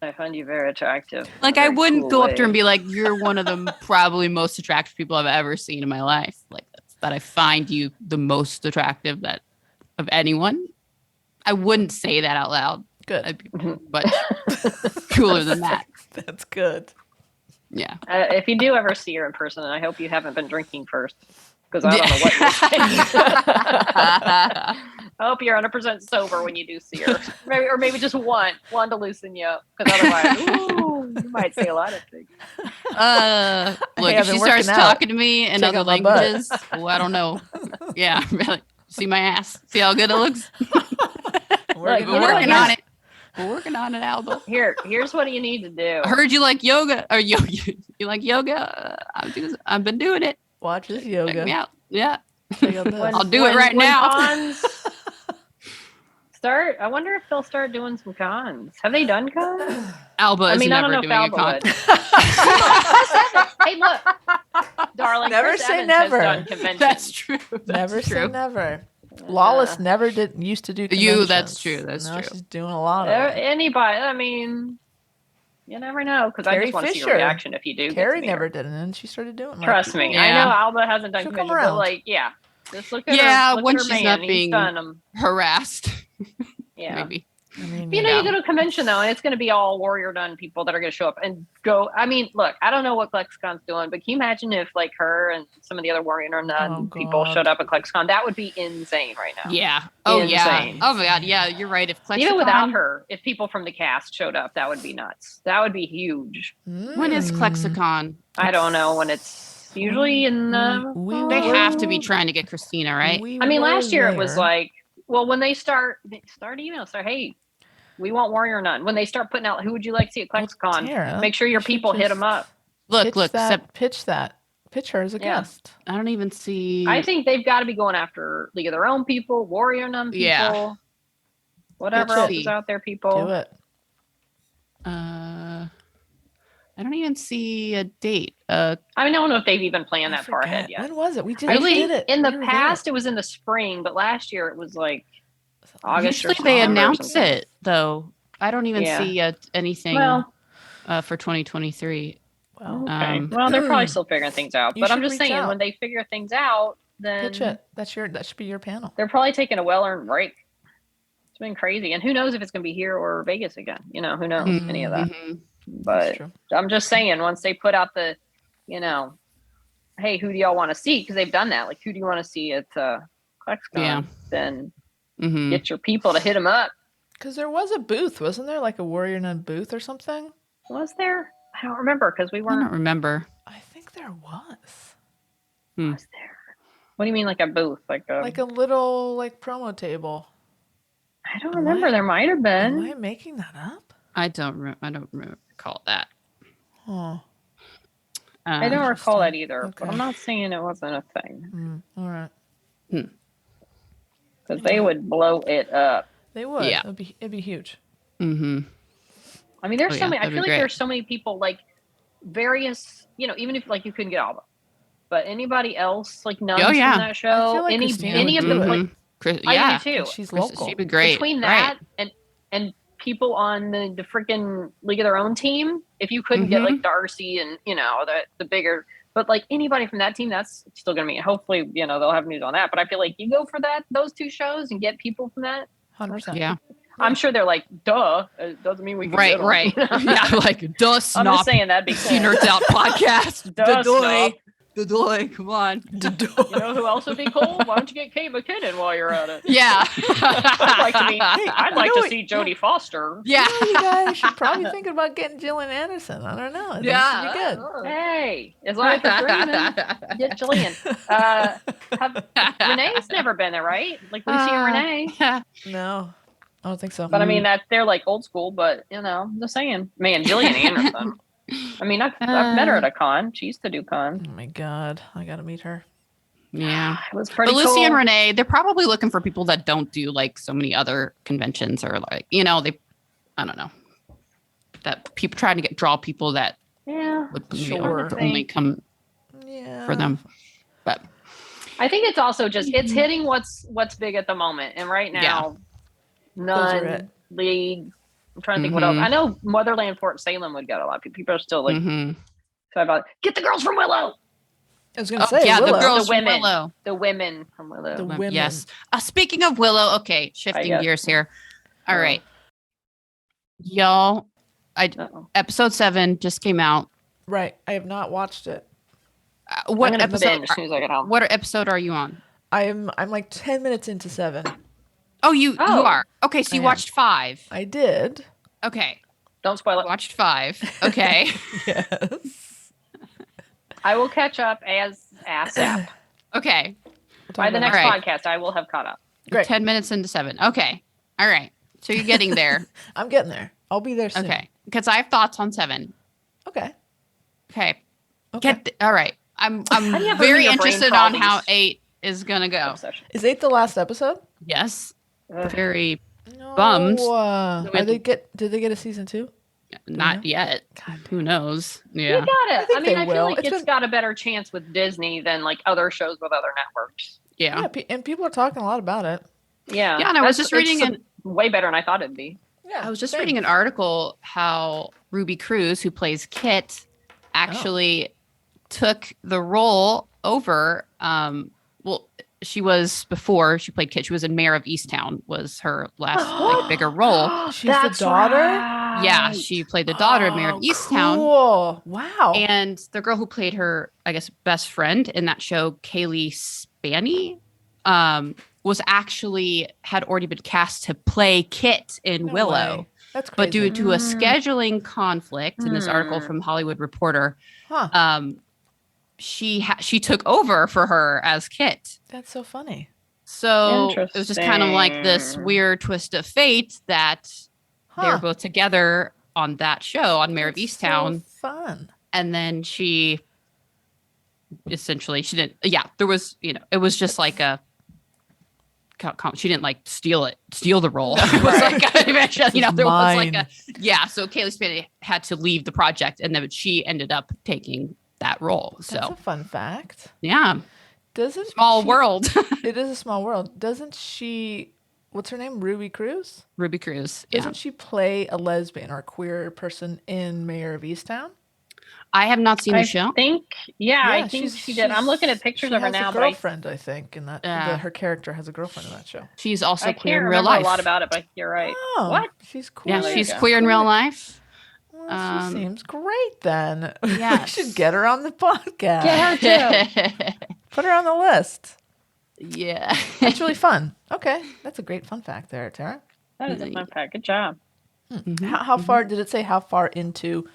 I find you very attractive. Like I wouldn't go up to her and be like, you're one of the probably most attractive people I've ever seen in my life. Like that I find you the most attractive of anyone. I wouldn't say that out loud. Good. But cooler than that. That's good. Yeah. If you do ever see her in person, I hope you haven't been drinking first, because I don't know what you're saying. I hope you're 100% sober when you do see her, maybe just one to loosen you up, because otherwise, you might say a lot of things. Look, if she starts talking to me in other languages, I don't know. Yeah, really. See my ass? See how good it looks? We're working on it. We're working on it, Alba. Here's what you need to do. I heard you like yoga. Or you like yoga? I've been doing it. Watch this yoga. Check me out. Yeah. I'll do it right now. I wonder if they'll start doing some cons. Have they done cons? Alba is never doing a con. Hey, look, darling. Never Chris say Evans never. Has done conventions. That's true. Never say never. Lawless never used to do conventions. That's true. Now she's doing a lot of it. Anybody, you never know, because I just want to see your reaction if you do. Carrie never did it, and then she started doing it. Trust me. I know Alba hasn't done conventions, but just look at her. When she's not being harassed. Yeah. Maybe. You go to a convention though, and it's going to be all Warrior Nun people that are going to show up and go. Look, I don't know what ClexCon's doing, but can you imagine if like her and some of the other Warrior Nun people showed up at ClexCon? That would be insane right now. Yeah. Oh insane. Yeah. Oh my God. Yeah, you're right. If ClexCon, even without her, if people from the cast showed up, that would be nuts. That would be huge. When is ClexCon? I don't know when it's usually in the. They have to be trying to get Christina, right? Last year it was like, well, when they start emails, hey, we want Warrior Nun. When they start putting out, who would you like to see at ClexCon? Make sure your people hit them up. Pitch her as a guest. I don't even see. I think they've got to be going after League of Their Own people, Warrior Nun people, whatever else is out there, people. Do it. I don't even see a date. I don't know if they've even planned that far ahead yet. When was it? We did it. In the past, it was in the spring, but last year it was like August. Usually they announce it, though. I don't even see anything for 2023. Well, okay. Well, they're probably still figuring things out. But I'm just saying, when they figure things out, then pitch it. That should be your panel. They're probably taking a well-earned break. It's been crazy, and who knows if it's going to be here or Vegas again? Who knows any of that? But I'm just saying, once they put out the, hey, who do y'all want to see? Because they've done that. Like, who do you want to see at ClexCon? Yeah. Then get your people to hit them up. Because there was a booth, wasn't there? Like a Warrior Nun booth or something? Was there? I don't remember because we weren't. I don't remember. I think there was. Was there? What do you mean, like a booth? Like a little promo table. I don't remember. There might have been. Am I making that up? I don't recall that. Oh. I don't recall that either. Okay. But I'm not saying it wasn't a thing. All right. Because they would blow it up. They would. Yeah. It'd be huge. Mm-hmm. There's so many. I feel like there's so many people, like various. Even if you couldn't get Alba, but anybody else nuns from that show. I feel like any of them. I do too. She's local. She'd be great. Between that and people on the freaking League of Their Own team, if you couldn't get Darcy and the bigger But like anybody from that team, that's still going to be. Hopefully, they'll have news on that. But I feel like you go for those 2 shows and get people from that. 100%. Yeah. I'm sure they're like, duh. It doesn't mean we can get 'em. Right. Yeah, like duh, SNOP. I'm just saying that'd be cool. Nerds Out podcast. Duh, SNOP. Doy, come on. You know who else would be cool? Why don't you get Kate McKinnon while you're at it? Yeah. I'd like to see Jodie Foster. Yeah. You guys should probably think about getting Gillian Anderson. I don't know. I think Yeah. she'd be good. Hey, as long as it's dreaming, get Jillian. Renee's never been there, right? Like Lucy and Renee. No, I don't think so. But I mean, they're like old school. But I'm just saying, man, Gillian Anderson. I mean, I've met her at a con. She used to do con. Oh my God, I gotta meet her. Yeah. It was pretty But Lucy cool. and Renee, they're probably looking for people that don't do like so many other conventions or like, I don't know. That people trying to draw people that would Sure. only come for them. But I think it's also just it's hitting what's big at the moment. And right now, Nun, League. I'm trying to think what else. I know Motherland Fort Salem would get a lot of people. People are still like excited about get the girls from Willow. I was gonna say, yeah, Willow. the girls The from women. Willow. The women from Willow. The women. Yes. Speaking of Willow, okay, shifting gears here. All right, y'all. Episode 7 just came out. Right. I have not watched it. What I'm gonna episode? binge as soon as I get home. What episode are you on? I'm like 10 minutes into 7. Oh, you are. Okay, so I you am. watched 5. I did. Okay. Don't spoil it. Watched 5. Okay. Yes. I will catch up ASAP. Okay. By the next podcast, I will have caught up. Great. 10 minutes into 7. Okay. All right. So you're getting there. I'm getting there. I'll be there soon. Okay. Because I have thoughts on 7. Okay. Okay. Okay. All right. I'm do you have very your brain interested for all on how these 8 is gonna go. obsessions? Is 8 the last episode? Yes. Ugh. Very No. Bummed. Did they get a season 2? not yet. Who knows? You Yeah. got it. think I mean, they I feel will. like It's it's been- got a better chance with Disney than like other shows with other networks. Yeah. Yeah, and people are talking a lot about it. Yeah. Yeah, and I was just reading it's way better than I thought it'd be. Yeah, I was just reading an article how Ruby Cruz, who plays Kit, actually took the role over. Well, she played Kit. She was in Mayor of Easttown, was her last bigger role. She's the daughter? Yeah, she played the daughter of Mayor of Easttown. Cool. Wow. And the girl who played her, I guess, best friend in that show, Kaylee Spaney, was actually had already been cast to play Kit in No Willow. way. That's crazy. But due to a scheduling conflict in this article from Hollywood Reporter, she took over for her as Kit. That's so funny. So it was just kind of like this Interesting. weird twist of fate that they were both together on that show on Mayor of That's Easttown. So fun. And then she didn't, there was, it was just like she didn't like steal the role. It was like, there was like so Kaylee Spaney had to leave the project and then she ended up taking that role. That's So a fun fact. yeah, Doesn't small world. It is a small world. Doesn't she? What's her name? Ruby Cruz. Ruby Cruz. Yeah. Doesn't she play a lesbian or a queer person in Mayor of Easttown? I have not seen the show. I think she did. I'm looking at pictures of her now, A but girlfriend, I think, and that Yeah. her character has a girlfriend in that show. She's also I queer can't in real remember life. a lot about it. But you're right. Oh, What? She's cool. Yeah, there you she's go. queer in real life. Well, she seems great then. Yes. we should get her on the podcast. Get her too. Put her on the list. Yeah. That's really fun. Okay, that's a great fun fact there, Tara. That is a fun fact. Good job. How far did it say? How far into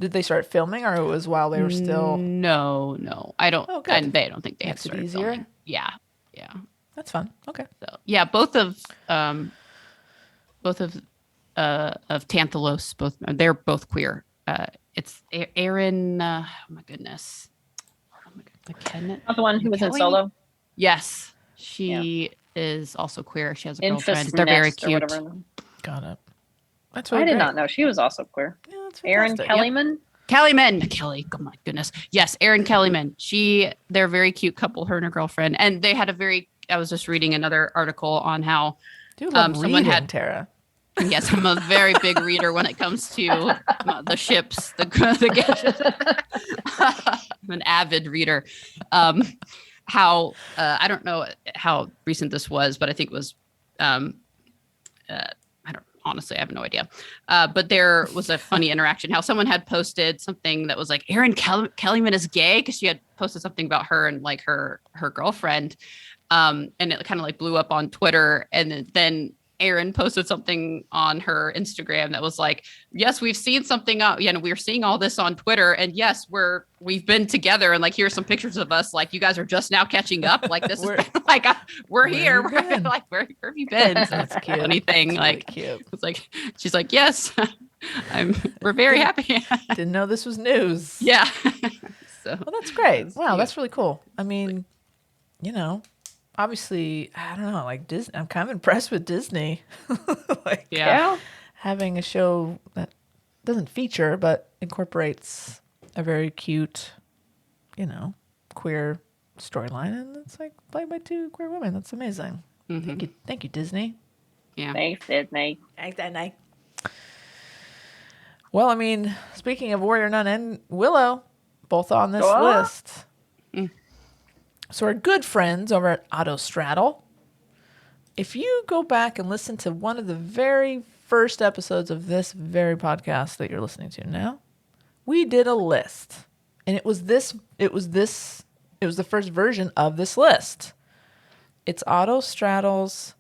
did they start filming, or it was while they were still? No. I don't. Oh, good. And they don't think they have Makes it started easier. filming. Yeah. That's fun. Okay. So yeah, both of Tantalos, they're both queer. It's Aaron. Oh my goodness. McKenna. Not the one who was in Kelly? Solo. Yes, she is also queer. She has a Infus girlfriend. They're very Nest or cute. whatever. Got it. That's I really did great. not know she was also queer. Yeah, that's Erin fantastic. Kellyman. Kelly. Oh my goodness. Yes, Erin Kellyman. They're a very cute couple, her and her girlfriend. And they had I was just reading another article on how Do love someone reading, had- Tara. Yes, I'm a very big reader when it comes to the ships, the gadgets. I'm an avid reader. How I don't know how recent this was, but I think it was. I don't honestly, I have no idea. But there was a funny interaction. How someone had posted something that was like Erin Kellyman is gay because she had posted something about her and like her girlfriend, and it kind of like blew up on Twitter, and then Erin posted something on her Instagram that was like, yes, we've seen something we're seeing all this on Twitter, and yes, we've been together, and like here's some pictures of us, like you guys are just now catching up, like this is like we're here, like where have you been? So That's cute. Funny thing, That's like really cute. it's like she's like, yes, we're very happy. Didn't know this was news. Yeah. So Well, that's great. Wow, cute. that's really cool. I mean, obviously, I don't know, like Disney. I'm kind of impressed with Disney. Like yeah. having a show that doesn't feature but incorporates a very cute, queer storyline, and it's like played by two queer women. That's amazing. Mhm. Thank you, Disney. Yeah. Thanks, Disney. Thanks, Disney. Well, I mean, speaking of Warrior Nun and Willow, both on this list. Mm. So our good friends over at Autostraddle, if you go back and listen to one of the very first episodes of this very podcast that you're listening to now, we did a list. And it was the first version of this list. It's Autostraddle's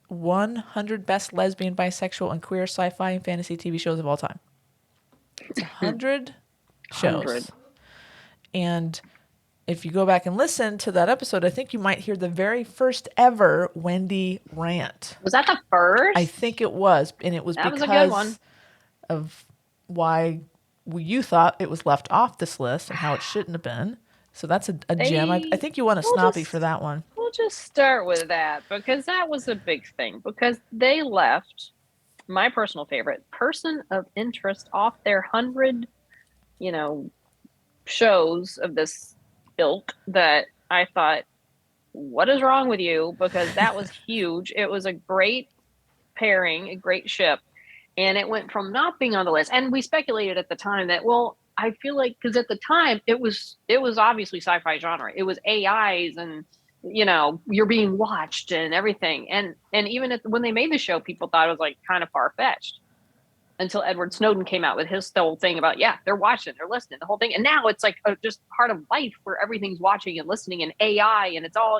100 best lesbian, bisexual, and queer sci-fi and fantasy TV shows of all time. It's 100 shows. 100. And if you go back and listen to that episode, I think you might hear the very first ever Wendy rant. Was that the first? I think it was. And it was That was a because good one. of why you thought it was left off this list and how it shouldn't have been. So that's a gem. I think you won a Snoppy for that one. We'll just start with that because that was a big thing because they left my personal favorite person of interest off their 100, shows of this ilk that I thought, what is wrong with you? Because that was huge. It was a great pairing, a great ship. And it went from not being on the list. And we speculated at the time that, well, I feel like because at the time it was obviously sci-fi genre. It was AIs and you're being watched and everything. And even when they made the show, people thought it was like kind of far-fetched until Edward Snowden came out with his whole thing about, they're watching, they're listening, the whole thing. And now it's like just part of life where everything's watching and listening and AI and it's all,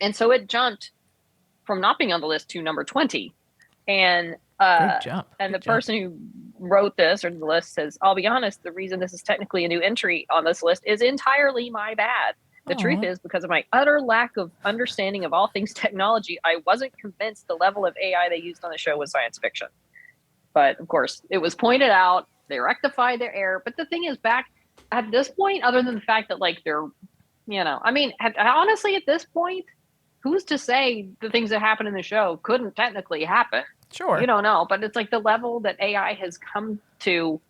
And so it jumped from not being on the list to number 20. And Good jump. And Good the person who wrote this or the list says, I'll be honest, the reason this is technically a new entry on this list is entirely my bad. The truth is, because of my utter lack of understanding of all things technology, I wasn't convinced the level of AI they used on the show was science fiction. But of course, it was pointed out, they rectified their error. But the thing is, back at this point, other than the fact that like they're, honestly, at this point, who's to say the things that happen in the show couldn't technically happen? Sure. You don't know, but it's like the level that AI has come to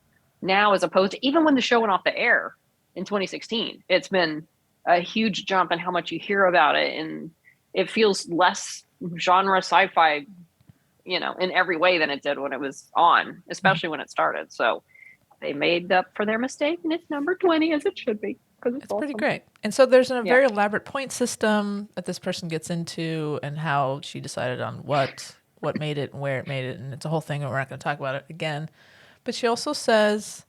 now, as opposed to even when the show went off the air in 2016, it's been a huge jump in how much you hear about it. And it feels less genre sci-fi, in every way than it did when it was on, especially when it started. So they made up for their mistake and it's number 20 as it should be. It's awesome. Pretty great. And so there's a very elaborate point system that this person gets into and how she decided on what made it and where it made it. And it's a whole thing and we're not going to talk about it again. But she also says,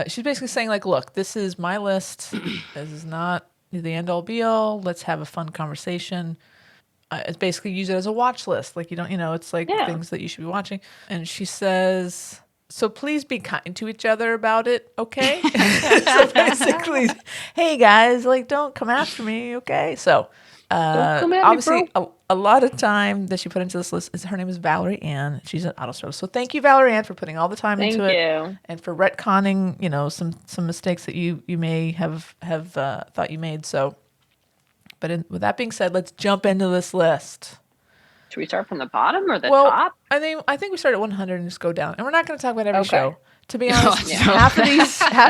she's basically saying like, look, this is my list. This is not the end all be all. Let's have a fun conversation. It's basically use it as a watch list. Like it's like things that you should be watching. And she says, so please be kind to each other about it. Okay. So basically, hey guys, like don't come after me. Okay. So, obviously a lot of time that she put into this list is her name is Valerie Ann. She's an Autostraddle. So thank you, Valerie Ann, for putting all the time into it and for retconning, some mistakes that you may have thought you made. So, but with that being said, let's jump into this list. Should we start from the bottom or the top? I think we start at 100 and just go down. And we're not going to talk about every show. To be No, honest, no. half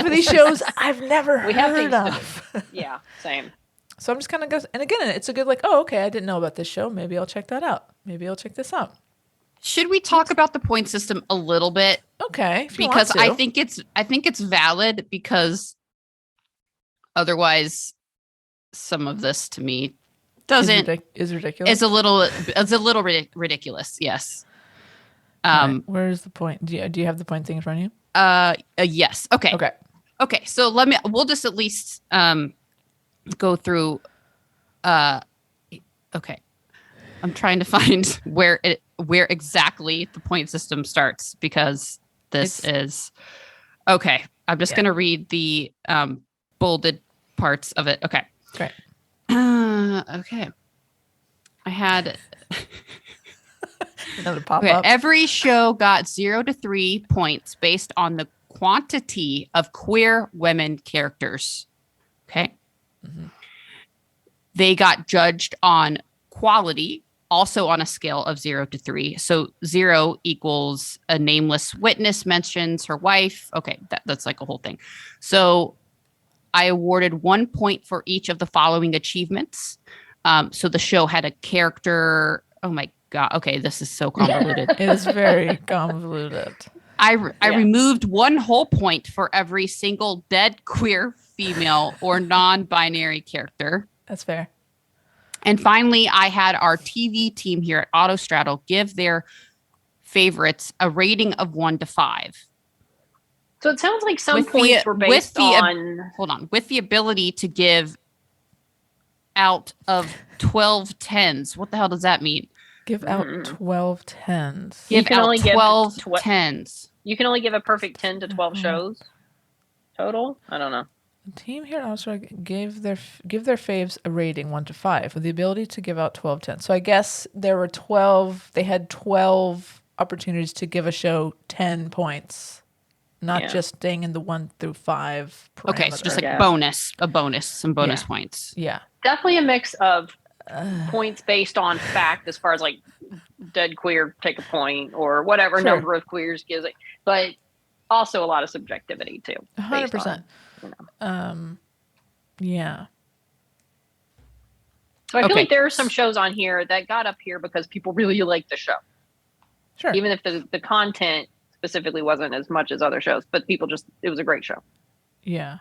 of these shows I've never heard of. Yeah, same. So I'm just kind of go, and again, it's a good like, oh, okay, I didn't know about this show. Maybe I'll check that out. Maybe I'll check this out. Should we talk about the point system a little bit? Okay, if you Because want to. I think it's valid, because otherwise some of this to me doesn't is ridiculous. is a little ridiculous. Yes. All right, where's the point? Do you have the point thing in front of you? Yes. Okay. Okay. So we'll just at least go through. Okay. I'm trying to find where exactly the point system starts, because this is okay. I'm just going to read the bolded parts of it. Okay. Great. Okay. I had another pop okay, up. every show got 0 to 3 points based on the quantity of queer women characters. Okay. Mm-hmm. They got judged on quality, also on a scale of 0 to 3. So 0 equals a nameless witness mentions her wife. Okay, that's like a whole thing. So I awarded 1 point for each of the following achievements. So the show had a character. Oh my God. Okay, this is so convoluted. It is very convoluted. I removed 1 whole point for every single dead queer female or non-binary character. That's fair. And finally, I had our TV team here at Autostraddle give their favorites a rating of 1 to 5. So it sounds like some points were based on... Hold on. With the ability to give out of 12 tens. What the hell does that mean? Give out 12 tens. Give out 12 tens. You can only give a perfect 10 to 12 shows total? I don't know. The team here also give their faves a rating 1 to 5 with the ability to give out 12 tens. So I guess there were 12. They had 12 opportunities to give a show 10 points, not just staying in the 1 through 5 parameter. Okay, so just like some bonus points. Yeah, definitely a mix of points based on fact, as far as like dead queer take a point or whatever number of queers gives it, but also a lot of subjectivity too. 100%. Yeah. So I feel like there are some shows on here that got up here because people really liked the show. Sure. Even if the content specifically wasn't as much as other shows, but people it was a great show. Yeah.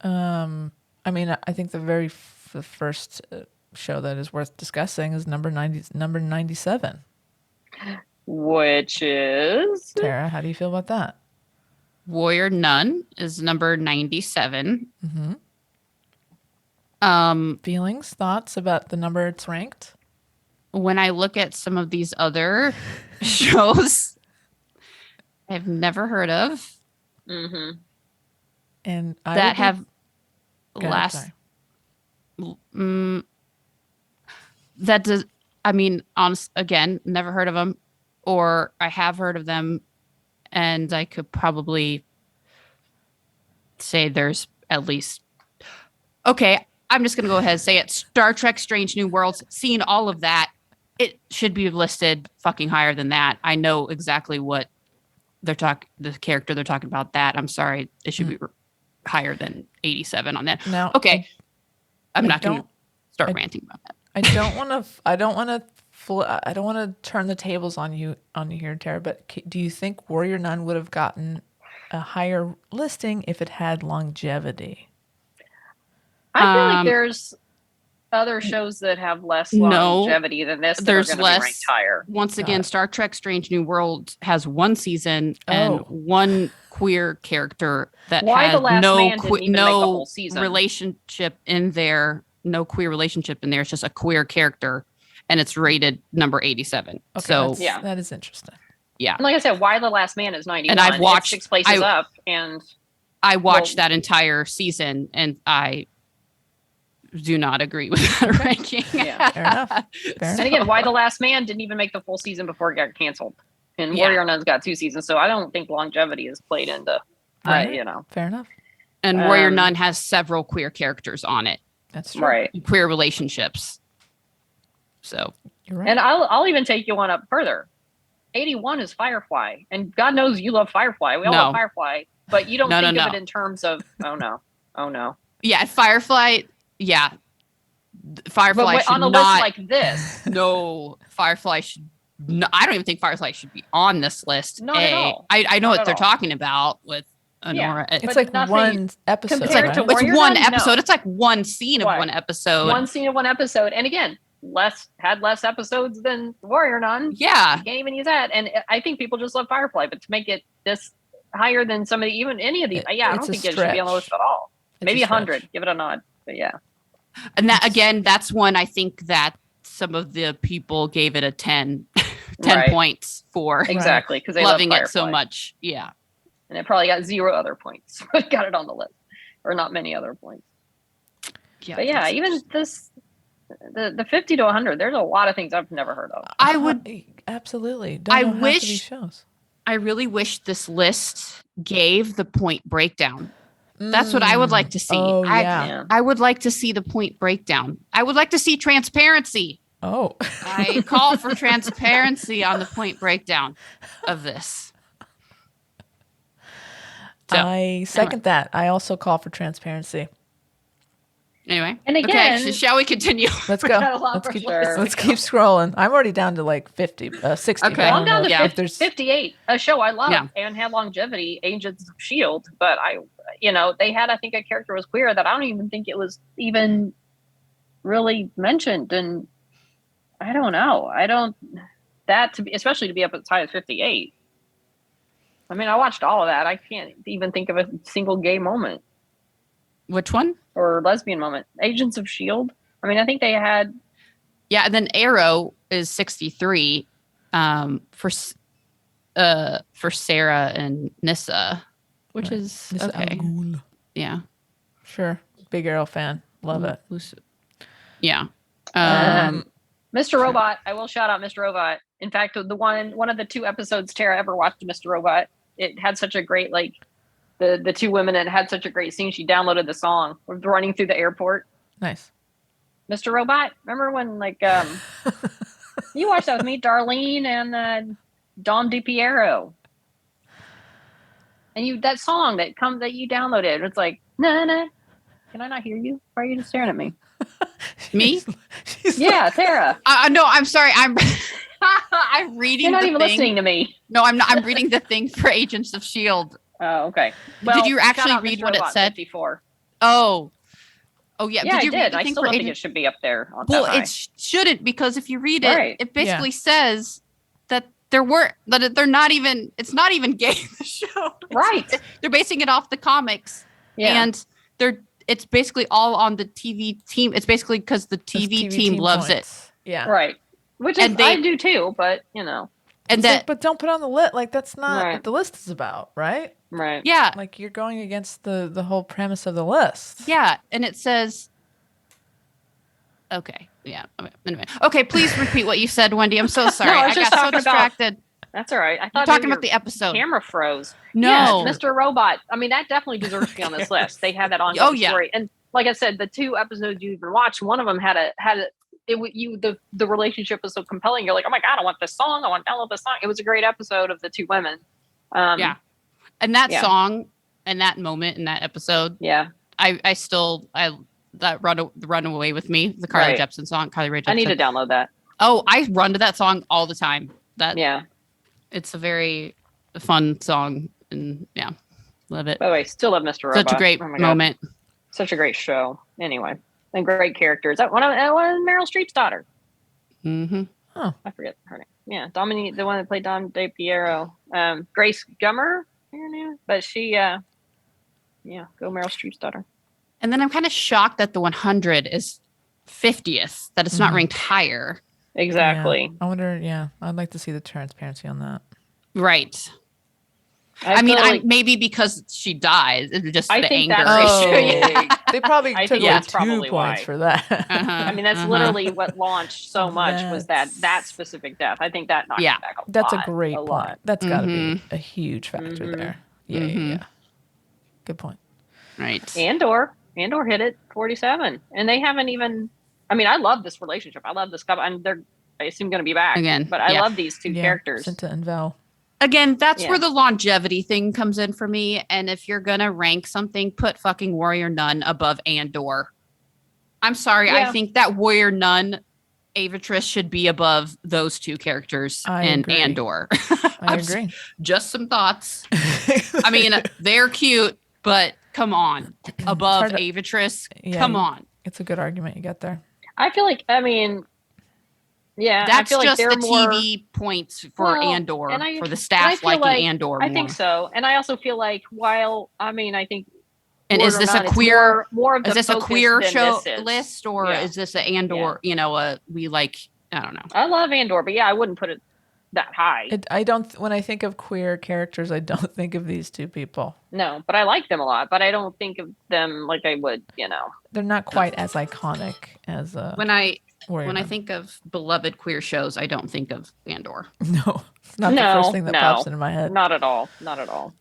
I mean, I think the first show that is worth discussing is number 97. Which is... Tara, how do you feel about that? Warrior Nun is number 97. Mm-hmm. Feelings, thoughts about the number it's ranked? When I look at some of these other shows I've never heard of, and that have last... that does... I mean, again, never heard of them, or I have heard of them, and I could probably say there's at least... Okay, I'm just going to go ahead and say it. Star Trek Strange New Worlds, seen all of that. It should be listed fucking higher than that. I know exactly what the character they're talking about that. I'm sorry. It should be higher than 87 on that. Now, okay. I'm not going to start ranting about that. I don't want to turn the tables on you here, Tara, but do you think Warrior Nun would have gotten a higher listing if it had longevity? I feel like there's other shows that have less longevity than this. There's less. Be ranked higher. Once again, Star Trek Strange New World has 1 season and 1 queer character that has no relationship in there. No queer relationship in there. It's just a queer character, and it's rated number 87. Okay, so that is interesting. Yeah, and like I said, Why the Last Man is 91, and I've watched 6 places up, and I watched that entire season, and I do not agree with that ranking. Yeah, fair enough. And again, Why the Last Man didn't even make the full season before it got canceled, and Warrior Nun's got 2 seasons, so I don't think longevity is played into. Fair enough. And Warrior Nun has several queer characters on it. That's true. Right. Queer relationships. So you're right. And I'll even take you one up further. 81 is Firefly. And God knows you love Firefly. We all love Firefly. But you don't think of it in terms of, oh no. Yeah, Firefly, yeah, Firefly But should on a not. list like this, No, Firefly should. No, I don't even think Firefly should be on this list. Not at all. I know Not what at they're all. talking about with Honora. It's But like nothing one episode, compared right? to It's Warrior one Nun? No. episode. It's like one scene of Right. one episode. one scene of one episode, and again, had less episodes than Warrior Nun. Yeah. You can't even use that. And I think people just love Firefly, but to make it this higher than some of the even any of these, I don't It's a think it should be on the list stretch. at all. It's Maybe a stretch. 100. Give it a nod. But yeah. And that again, that's one I think that some of the people gave it a 10, 10 Right. points for Exactly. Because they loving love it so Firefly. much. Yeah. And it probably got 0 other points. Got it on the list. Or not many other points. Yeah. But yeah, even this the 50 to 100, there's a lot of things I've never heard of. I would absolutely. Don't I know half of wish- these shows. I really wish this list gave the point breakdown. That's what I would like to see. Oh, I, yeah. Yeah. I would like to see the point breakdown. I would like to see transparency. Oh. I call for transparency on the point breakdown of this. So, I second that. I also call for transparency. anyway. And again- okay, shall we continue? Let's We go. got a lot Let's for keep, sure. let's keep scrolling. I'm already down to like 60. Okay. But I Well, don't I'm down know to if there's 58, a show I love Yeah. and had longevity, Agents of S.H.I.E.L.D. But they had, I think, a character was queer that I don't even think it was even really mentioned. And I don't know. Especially to be up as high as 58. I mean, I watched all of that. I can't even think of a single gay moment Which one? or lesbian moment. Agents of S.H.I.E.L.D. I mean, I think they had. Yeah, and then Arrow is 63 for Sarah and Nissa, which Right. is This okay. Al Ghul. Yeah. Sure. Big Arrow fan. Love it. Yeah. Mr. Robot, I will shout out Mr. Robot. In fact, one of the 2 episodes Tara ever watched of Mr. Robot, it had such a great, like, the 2 women, and it had such a great scene. She downloaded the song running through the airport. Nice. Mr. Robot, remember when, like, you watched that with me, Darlene and Dom DiPiero. And that song that you downloaded, it's like, nah, nah. Can I not hear you? Why are you just staring at me? Me? She's Yeah, Tara. No, I'm sorry. I'm I'm reading You're not the even thing. listening to me. No, I'm not. I'm reading the thing for Agents of S.H.I.E.L.D. Oh, okay. Did you actually shout out read Mr. what it Robot said? 54. Oh. Oh yeah. Yeah, did you I read did. the I thing still for don't think Agents? it should be up there. Well, that high. it shouldn't, because if you read it, Right. it basically says that they're not even. It's not even gay. The show. Right. They're basing it off the comics, Yeah. and it's basically all on the TV team. It's basically because the TV team loves it, points. Yeah. Right. Which is, And I do too, but and It's that like, but don't put on the list. Like, that's not Right. what the list is about, right? right. yeah, Like, you're going against the whole premise of the list. yeah, and it says. Okay. Yeah. Anyway. Okay. Please repeat what you said, Wendy. I'm so sorry. I I was just got so talking about- distracted. That's all right. I I'm thought talking maybe about the your episode. camera froze. No. Yes, Mr. Robot. I mean, that definitely deserves to be on this list. They had that ongoing Oh, yeah. story. And like I said, the 2 episodes you even watched, one of them had the relationship was so compelling. You're like, oh my God, I want this song. I want to download this song. It was a great episode of the 2 women. Yeah. And that yeah. song and that moment in that episode, Yeah. that run away with me, the Carly Right. Jepsen song, Carly Rae Jepsen. I need to download that. Oh, I run to that song all the time. Yeah. It's a very fun song, and yeah, love it. By the way, still love Mr. Robot. Such a great Oh my God. moment. Such a great show. Anyway, and great characters. That one of Meryl Streep's daughter. Mm-hmm. I forget her name. Yeah, Dominique, the one that played Dom DePiero. Grace Gummer, her name, but she, go Meryl Streep's daughter. And then I'm kind of shocked that the 100 is 50th, that it's not Mhm. ranked higher. Exactly. Yeah. I wonder, I'd like to see the transparency on that. Right. I mean, feel like- maybe because she died, it's just I the think anger. that's Oh, yeah. they probably I took think like that's 2 probably points why. for that. Uh-huh. I mean, that's Uh-huh. literally what launched so much was that That's- specific death. I think that knocked Yeah. it back a That's lot. a great lot. point. That's got to be Mhm. a huge factor Mhm. there. Yeah, Mhm. yeah. Good point. Right. Andor hit it 47, and they haven't even. I mean, I love this relationship. I love this couple, and they're, I assume, going to be back Again, But I yeah. love these 2 Yeah, characters. Cinta and Val. Again, that's Yeah. where the longevity thing comes in for me. And if you're gonna rank something, put fucking Warrior Nun above Andor. I'm sorry. Yeah. I think that Warrior Nun Avitress should be above those two characters in agree. Andor. I agree. Just some thoughts. I mean, they're cute, but come on. Above Avitress, come on. It's a good argument you got there. I feel like, I mean, yeah, that's I feel like just they're the more TV points for Andor, for the I staff feel liking like, Andor. I think so, and I also feel like I think. And is this a Nun, queer? More of the is this a queer show is. list, or is this an Andor? We like. I don't know. I love Andor, but yeah, I wouldn't put it that high. I don't. When I think of queer characters, I don't think of these two people. No, but I like them a lot. But I don't think of them like I would. They're not quite as iconic as when I Warrior I think of beloved queer shows, I don't think of Andor. No, it's not the first thing that pops into my head. Not at all. Not at all.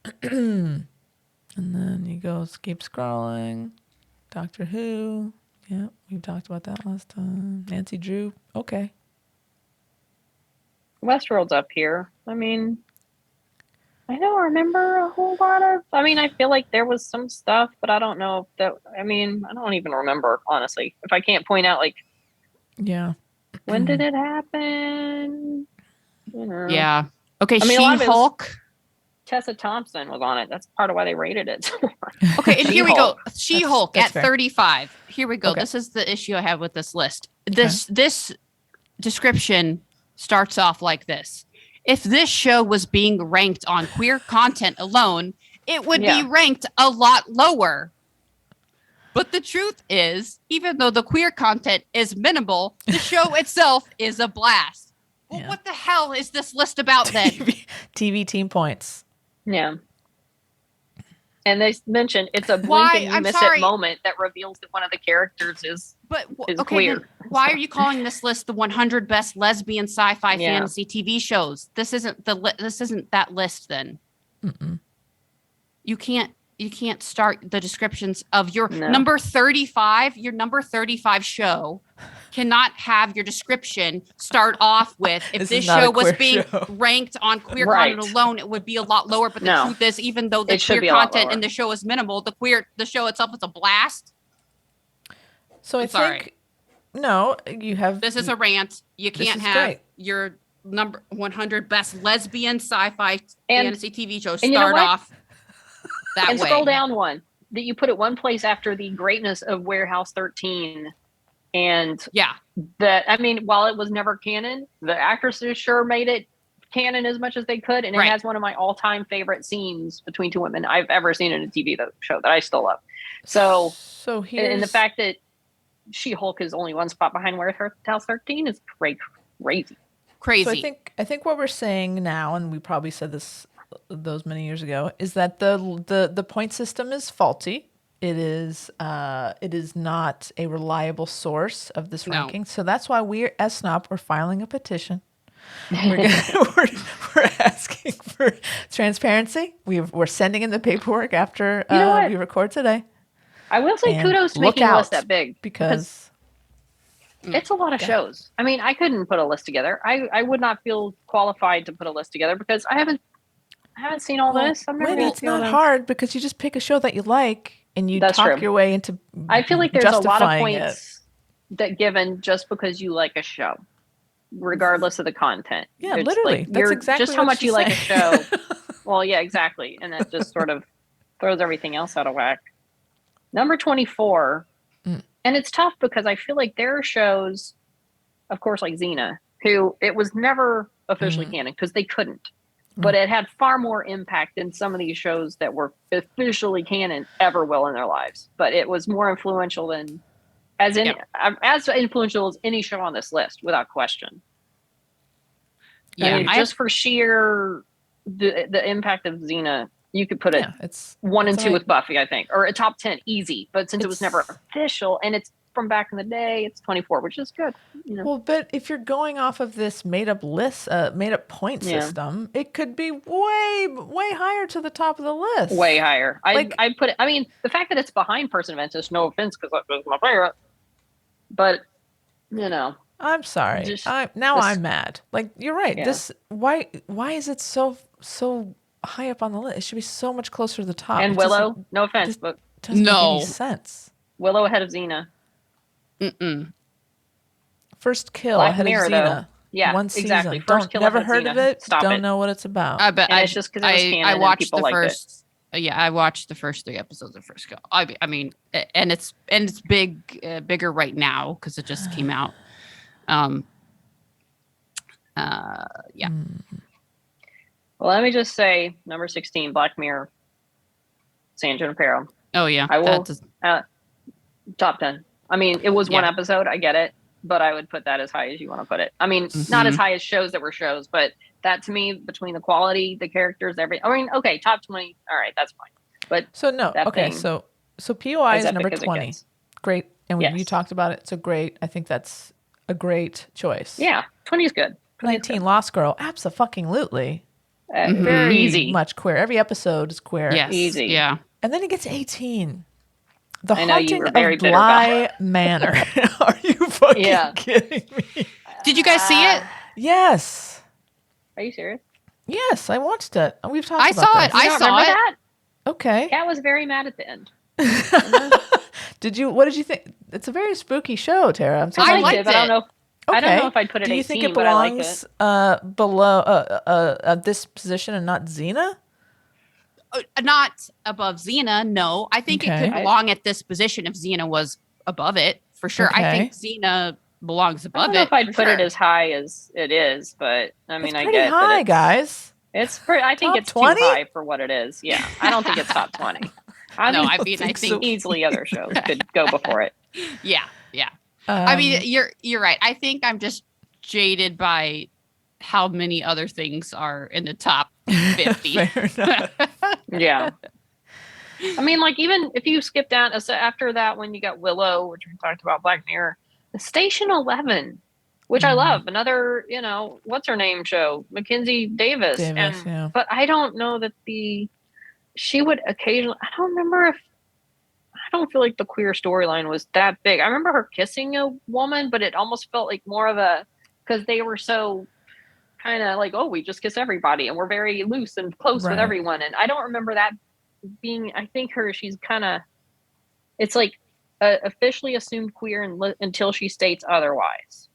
And then he goes, keep scrolling. Doctor Who. Yeah, we've talked about that last time. Nancy Drew. Okay. Westworld's up here. I mean, I don't remember a whole lot of. I mean, I feel like there was some stuff, but I don't know if that. I mean, I don't even remember, honestly. If I can't point out, like, yeah, when did it happen? Yeah. Okay. I mean, She-Hulk. Tessa Thompson was on it. That's part of why they rated it. Okay, and here we go. She-Hulk that's at fair. 35. Here we go. Okay. This is the issue I have with this list. This description starts off like this. If this show was being ranked on queer content alone, it would be ranked a lot lower. But the truth is, even though the queer content is minimal, the show itself is a blast. Well, what the hell is this list about then? TV team points. Yeah. And they mentioned it's a blink and you miss it moment that reveals that one of the characters is queer. Why are you calling this list the 100 best lesbian sci-fi fantasy TV shows? This isn't that list then. Mm-mm. You can't start the descriptions of your number 35. Your number 35 show cannot have your description start off with if this show was being ranked on queer content alone, it would be a lot lower. But the truth is, even though the queer content in the show is minimal, the show itself is a blast. So I think you have. This is a rant. You can't have your number 100 best lesbian sci-fi fantasy TV shows start off that way. Scroll down one that you put it one place after the greatness of Warehouse 13. And while it was never canon, the actresses sure made it canon as much as they could. And it has one of my all-time favorite scenes between two women I've ever seen in a TV show that I still love. So and the fact that She-Hulk is only one spot behind Warehouse 13 is crazy. So I think what we're saying now, and we probably said this those many years ago, is that the point system is faulty. It is not a reliable source of this ranking. So that's why we're SNOP. We're filing a petition. We're asking for transparency. We're sending in the paperwork after we record today. I will say kudos to making a list that big because it's a lot of shows. I mean, I couldn't put a list together. I would not feel qualified to put a list together because I haven't seen all this. It's not hard because you just pick a show that you like. And you talk your way into I feel like there's a lot of points that given just because you like a show, regardless of the content. Yeah, literally. That's exactly just how much you like a show. Well, yeah, exactly. And that just sort of throws everything else out of whack. Number 24. And it's tough because I feel like there are shows, of course, like Xena, who it was never officially canon because they couldn't. But it had far more impact than some of these shows that were officially canon ever will in their lives. But it was more influential than as influential as any show on this list, without question. Yeah, I mean, just for sheer the impact of Xena, you could put it it's 1 and 2 with Buffy, I think, or a top 10 easy. But since it was never official and it's from back in the day, it's 24, which is good. Well, but if you're going off of this made up list, made up point system, it could be way higher to the top of the list. Way higher. I put it. I mean, the fact that it's behind Person Events is no offense because that was my favorite. But I'm sorry. I'm mad. Like you're right. Why is it so high up on the list? It should be so much closer to the top. And Willow, no offense, but doesn't make any sense. Willow ahead of Xena. Mm-mm. First Kill Black ahead Mirror, of though. Xena. Yeah, One season. exactly. First Kill Never ahead heard Xena. of it. Stop Don't it. know what it's about. I bet And it's just 'cause it was canon I and watched people the liked it. first. Yeah, I watched the first 3 episodes of First Kill. I mean, and it's bigger right now because it just came out. Yeah. Well, let me just say, number 16, Black Mirror, San Junipero. Oh yeah. I will That's top 10. I mean, it was one Yeah. episode. I get it, but I would put that as high as you want to put it. I mean, not as high as shows that were shows, but that to me, between the quality, the characters, I mean, okay, top 20. All right, that's fine. But So no. that Okay. thing So POI is epic number as it 20. gets. Great. And you Yes. talked about it. So great. I think that's a great choice. Yeah, 20 is good. 20 is 19 Lost Girl. Abso-fucking-lutely. good. Very Easy. much queer. Every episode is queer. yes. Easy. Yeah. And then it gets 18. The I know you Haunting were very of bitter about Bly Manor. Are you fucking Yeah. kidding me? Did you guys see it? Yes. Are you serious? Yes, I watched it. We've talked I about saw this. it. I You don't saw remember it. that? Okay. Kat was very mad at the end. What did you think? It's a very spooky show, Tara. I'm I surprised. liked liked it, but I don't know. I don't Okay. know if I'd put it Do you 18, think it but I liked belongs it. below this position and not Xena? Not above Xena. No, I think it Okay. could belong at this position if Xena was above it for sure. I Okay. think Xena belongs I above don't know it. if I'd for put it sure. as high as it is, but I mean, It's I pretty get high, that it's, guys. It's pretty. I think Top it's 20? too high for what it is. Yeah, I don't think it's top 20. I No, think I mean, I think so. think easily other shows could go before it. yeah. I mean, Um, you're right. I think I'm just jaded by how many other things are in the top 50. fair enough. Yeah. I mean, like, even if you skip down so after that, when you got Willow, which we talked about, Black Mirror, Station 11, which I love, another, what's her name show, Mackenzie Davis. Yeah. But I don't know that she would occasionally, I don't remember if, I don't feel like the queer storyline was that big. I remember her kissing a woman, but it almost felt like more of because they were so kind of like, oh, we just kiss everybody and we're very loose and close with Right. everyone. And I don't remember that being, I think she's kind of, it's like officially assumed queer until she states otherwise.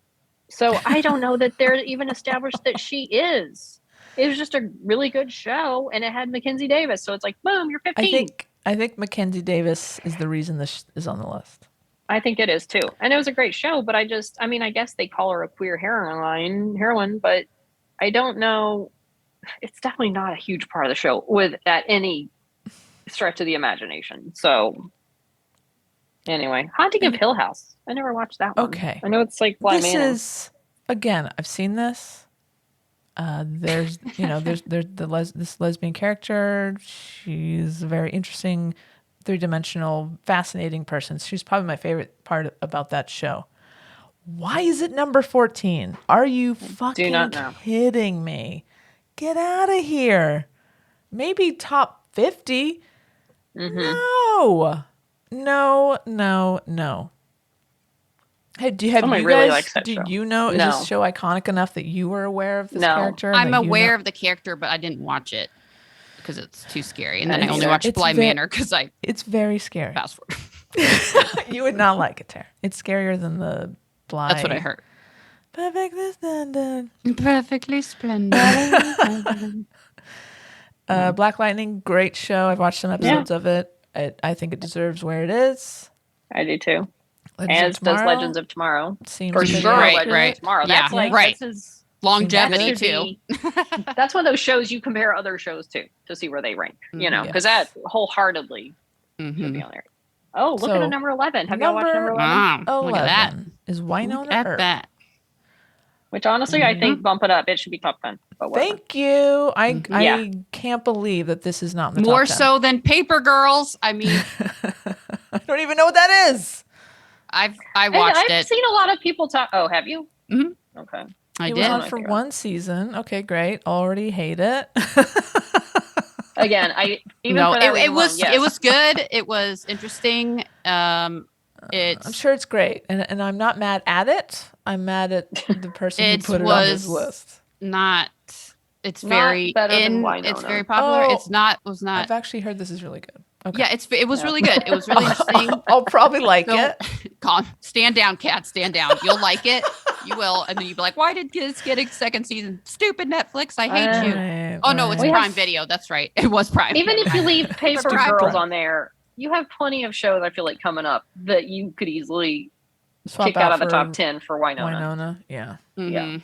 So I don't know that they're even established that she is. It was just a really good show and it had Mackenzie Davis. So it's like, boom, you're 15. I think Mackenzie Davis is the reason this is on the list. I think it is too. And it was a great show, but I guess they call her a queer heroine, but I don't know. It's definitely not a huge part of the show at any stretch of the imagination. So anyway, Haunting of Hill House. I never watched that one. Okay. I know it's like Bly This Manor. is, again, I've seen this. There's this lesbian character. She's a very interesting, 3-dimensional, fascinating person. She's probably my favorite part about that show. Why is it number 14? Are you fucking not know. kidding me? Get out of here. Maybe top 50. Mm-hmm. No. Hey, have Somebody you really guys? likes that Do show. you know? Is No. this show iconic enough that you were aware of this No. character? I'm that you aware know- of the character, but I didn't watch it because it's too scary. And then Me I only neither. watched It's Bly ve- Manor because I It's very scary. fast forward. You would not like it, Tara. It's scarier than the Bly. That's what I heard. Perfectly standard. Perfectly splendid. Black Lightning, great show. I've watched some episodes of it. I think it deserves where it is. I do too. Legends As of does Tomorrow Legends of Tomorrow. seems For pretty sure, good. Right, Legends right. of Tomorrow. Yeah, That's like, right. this is, Longevity that too. should be- that's one of those shows you compare other shows to see where they rank, because Yes. that wholeheartedly should be Mhm. on there. Oh, look So, at a number 11. Have y'all watched number 11? Wow, look at that. 11 is Winona Look at Earp. that. Which honestly, I think bump it up. It should be top 10. But whatever. Thank you. I Yeah. can't believe that this is not in the More top 10. so than Paper Girls. I mean, I don't even know what that is. I watched I've it. seen a lot of people talk. Oh, have you? Mhm. Okay. I It did. was on My for favorite. one season. Okay, great. Already hate it. Again, even No, for that it reason was alone, yes. it was good. It was interesting. It's I'm sure it's great, and I'm not mad at it. I'm mad at the person who It put it on this was- list. not. It's Not very better than in. Winona. It's very popular. Oh, It's not. Was not. I've actually heard this is really good. Okay. Yeah, it was really good. It was really interesting. I'll probably like So, it. calm. Stand down, Kat. Stand down. You'll like it. You will. And then you'll be like, why did this get a second season? Stupid Netflix. I hate you. Right, Oh, no, it's We right. have- Prime Video. That's right. It was Prime. Even if you leave Paper Prime. Girls on there, you have plenty of shows I feel like coming up that you could easily Swap kick out of the for top 10 for Winona. Winona. Yeah. Mhm.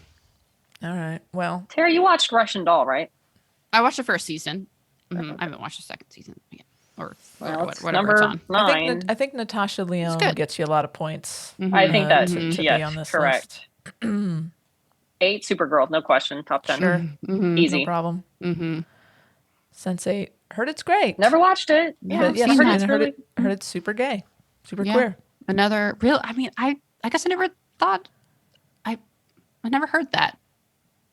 All right. Well, Tara, you watched Russian Doll, right? I watched the first season. I haven't watched the second season yet. Or Well, it's whatever it's on. I 9. think Natasha Lyonne good. gets you a lot of points. I think that to be yes, on this correct. 8 Supergirl, no question, top 10. Sure. Mhm. Easy. No problem. Mhm. Sense8. Heard it's great. Never watched it. But Yeah, yes, I heard I it's really. heard it's super gay, super Yeah. queer. Another real. I mean, I guess I never thought. I never heard that.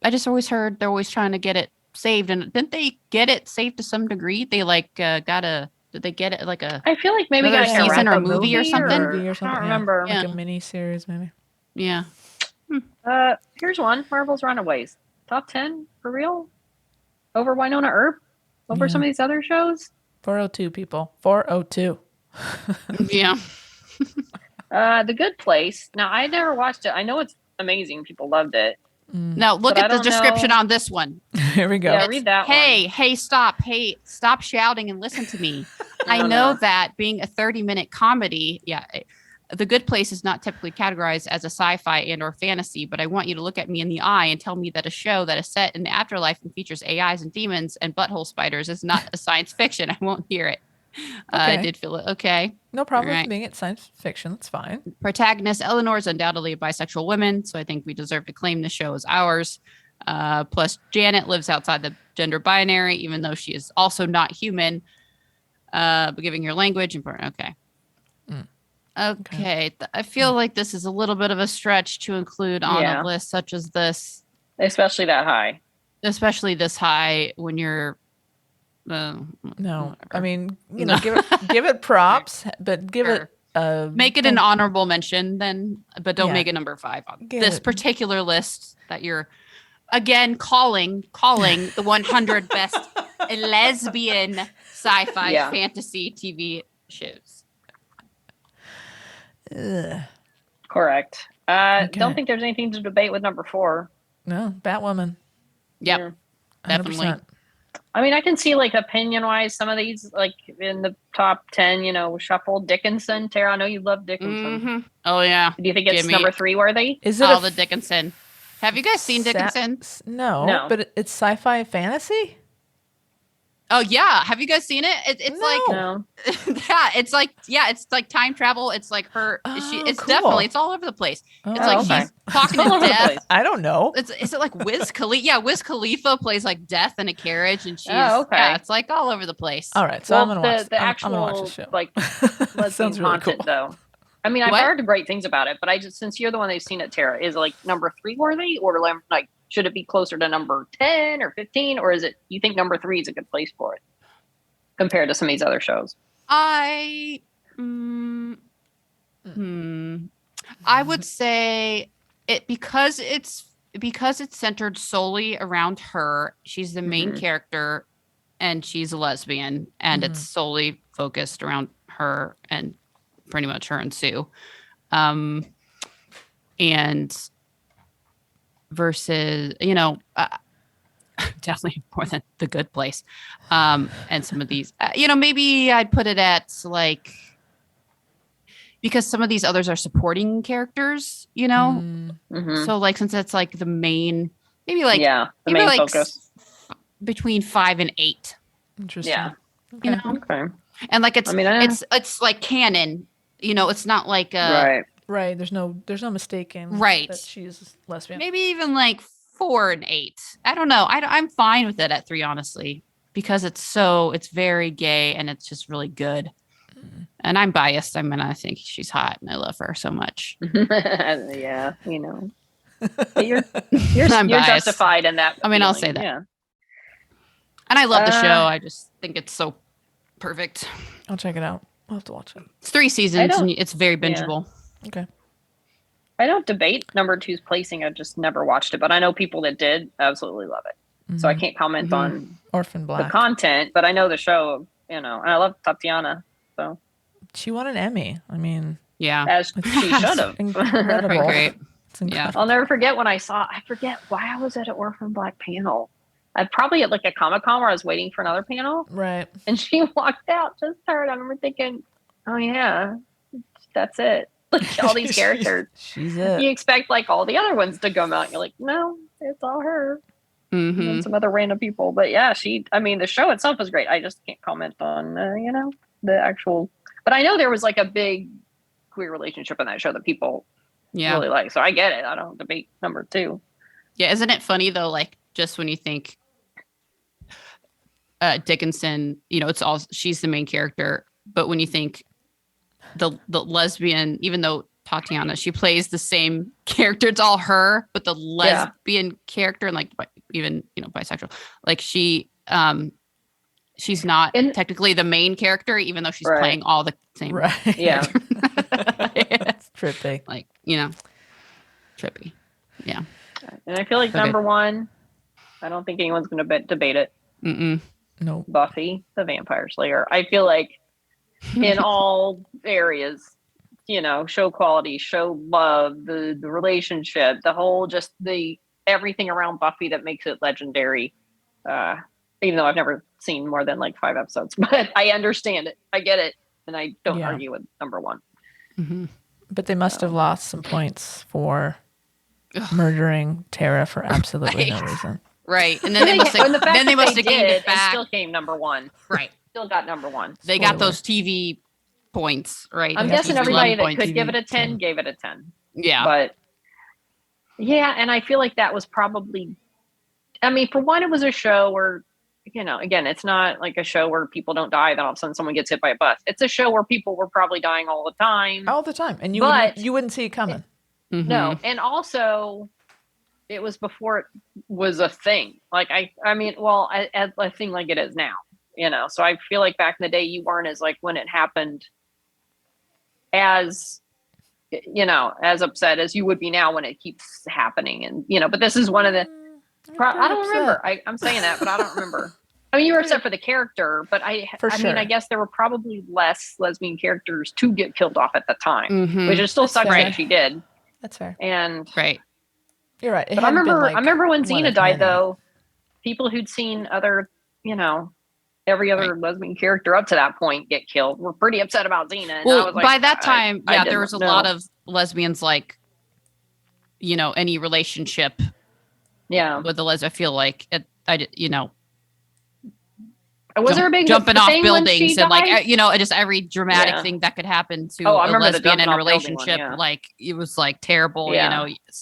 I just always heard they're always trying to get it saved, and didn't they get it saved to some degree? They like got a. Did they get it like a? I feel like maybe Another got like a season or wrap-up movie or something? Movie or something, I don't yeah. remember. Yeah. Like a mini series, maybe. Yeah. Here's one: Marvel's Runaways, top 10 for real, over Winona Earp, over Yeah. some of these other shows. 402 people. 402. Yeah. The Good Place. Now I never watched it. I know it's amazing. People loved it. Now look But I at the don't description know. on this one. Here we go. Yeah, read that one. Hey, stop. Hey, stop shouting and listen to me. I No, know no. that being a 30-minute comedy, The Good Place is not typically categorized as a sci-fi and or fantasy, but I want you to look at me in the eye and tell me that a show that is set in the afterlife and features AIs and demons and butthole spiders is not a science fiction. I won't hear it. I Okay. did feel it. Okay. No problem All right. with being at science fiction. That's fine. Protagonist Eleanor is undoubtedly a bisexual woman, so I think we deserve to claim the show as ours. Plus, Janet lives outside the gender binary, even though she is also not human. But giving her language and okay. Okay. I feel like this is a little bit of a stretch to include on Yeah. a list such as this, Especially that high. especially this high when you're. No, whatever. I mean, give it props, but give Sure. it Make it an honorable mention then, but don't Yeah. make it number 5 on Give this it- particular list that you're again calling the 100 best lesbian sci-fi Yeah. fantasy TV shows. Ugh. Correct. Okay. Don't think there's anything to debate with number 4. No, Batwoman. Yep, Yeah. 100%. definitely. I mean, I can see like opinion wise, some of these like in the top 10, shuffled. Dickinson. Tara, I know you love Dickinson. Mhm. Oh yeah, Do you think it's Give me- number 3 worthy? Is it all a the Dickinson. Have you guys seen Dickinson? No, No. but it's sci-fi fantasy. Oh yeah, have you guys seen it? It's No. it's like time travel. It's like her. Oh, It's cool. definitely it's all over the place. Oh, It's like okay. she's talking All to over the death. place. I don't know. Is it like Wiz Khalifa? Yeah, Wiz Khalifa plays like death in a carriage, and she's okay. yeah, it's like all over the place. All right, so Well, I'm gonna watch. the I'm actual gonna watch the show. like lesbian Sounds really content cool. though. I mean, I've What? heard great things about it, but I just since you're the one that's seen it, Tara, is it like number 3 worthy, or like should it be closer to number 10 or 15, or is it you think number 3 is a good place for it compared to some of these other shows? I would say it because it's centered solely around her. She's the main Mhm. character, and she's a lesbian, and it's solely focused around her and pretty much her and Sue. And versus, definitely more than The Good Place. And some of these, maybe I'd put it at like, because some of these others are supporting characters, Mhm. so like, since it's like the main, maybe like, yeah, the maybe main like focus. between 5 and 8, Interesting. Yeah. Okay. you know, Okay. and like, it's, I mean, it's like canon, it's not like, right. Right. There's no mistaking. Right. That she's lesbian. maybe even like 4 and 8. I don't know. I'm fine with it at 3, honestly, because it's very gay and it's just really good. And I'm biased. I mean, I think she's hot and I love her so much. Yeah, But you're I'm you're biased. justified in that. I mean, I'll feeling, say that. Yeah. And I love the show. Uh, I just think it's so perfect. I'll check it out. I'll have to watch it. It's 3 seasons don't- and it's very bingeable. Okay. I don't debate number 2's placing. I just never watched it, but I know people that did absolutely love it. So I can't comment Mhm. on Orphan the Black. content, but I know the show And I love Tatiana. So She won an Emmy. I mean, Yeah. as she should have. incredible. Pretty great. It's incredible. I'll never forget when I forget why I was at an Orphan Black panel. I probably at like a Comic-Con where I was waiting for another panel. Right. And she walked out, just her. And I remember thinking, oh yeah, that's it. Like all these characters. She's it. You expect like all the other ones to come out. You're like, no, it's all her. And Mm-hmm. then some other random people. But yeah, the show itself was great. I just can't comment on, the actual. But I know there was like a big queer relationship in that show that people Yeah. really like. So I get it. I don't debate number 2. Yeah. Isn't it funny though? Like just when you think Dickinson, she's the main character, but when you think the lesbian, even though Tatiana, she plays the same character, it's all her, but the lesbian character and like even bisexual, like she's not technically the main character, even though she's playing all the same. Right. Yeah. It's trippy. Like trippy. Yeah. And I feel like Okay. number 1, I don't think anyone's going to debate it. Mm-mm. No. Buffy the Vampire Slayer. I feel like in all areas, show quality, show love, the relationship, the whole everything around Buffy that makes it legendary. Even though I've never seen more than like 5 episodes, but I understand it. I get it. And I don't argue with number 1. Mm-hmm. But they must have lost some points for murdering Tara for absolutely no reason. Right. And then they must have gained it back. Still came number 1. Right. Still got number 1. They got those TV points, right? I'm guessing everybody that could give it a 10 gave it a 10. Yeah. But yeah, and I feel like that was probably, for one, it was a show where, again, it's not like a show where people don't die, then all of a sudden someone gets hit by a bus. It's a show where people were probably dying all the time. All the time. And you wouldn't see it coming. Mm-hmm. No. And also, it was before it was a thing. Like, a thing like it is now. So I feel like back in the day, you weren't as like when it happened as upset as you would be now when it keeps happening. And, but this is one of the, I don't remember. I'm saying that, but I don't remember. You were upset for the character, but I guess there were probably less lesbian characters to get killed off at the time, which is still sucks that she did. That's fair. And right. You're right. But I remember when Xena died, though, people who'd seen other, every other lesbian character up to that point get killed were pretty upset about Xena. And well, I was like, by that time, there was a lot of lesbians, like, any relationship. Yeah. With the lesbian, I feel like was there a big jumping off buildings and died? like just every dramatic thing that could happen to a lesbian in a relationship, like it was like terrible, but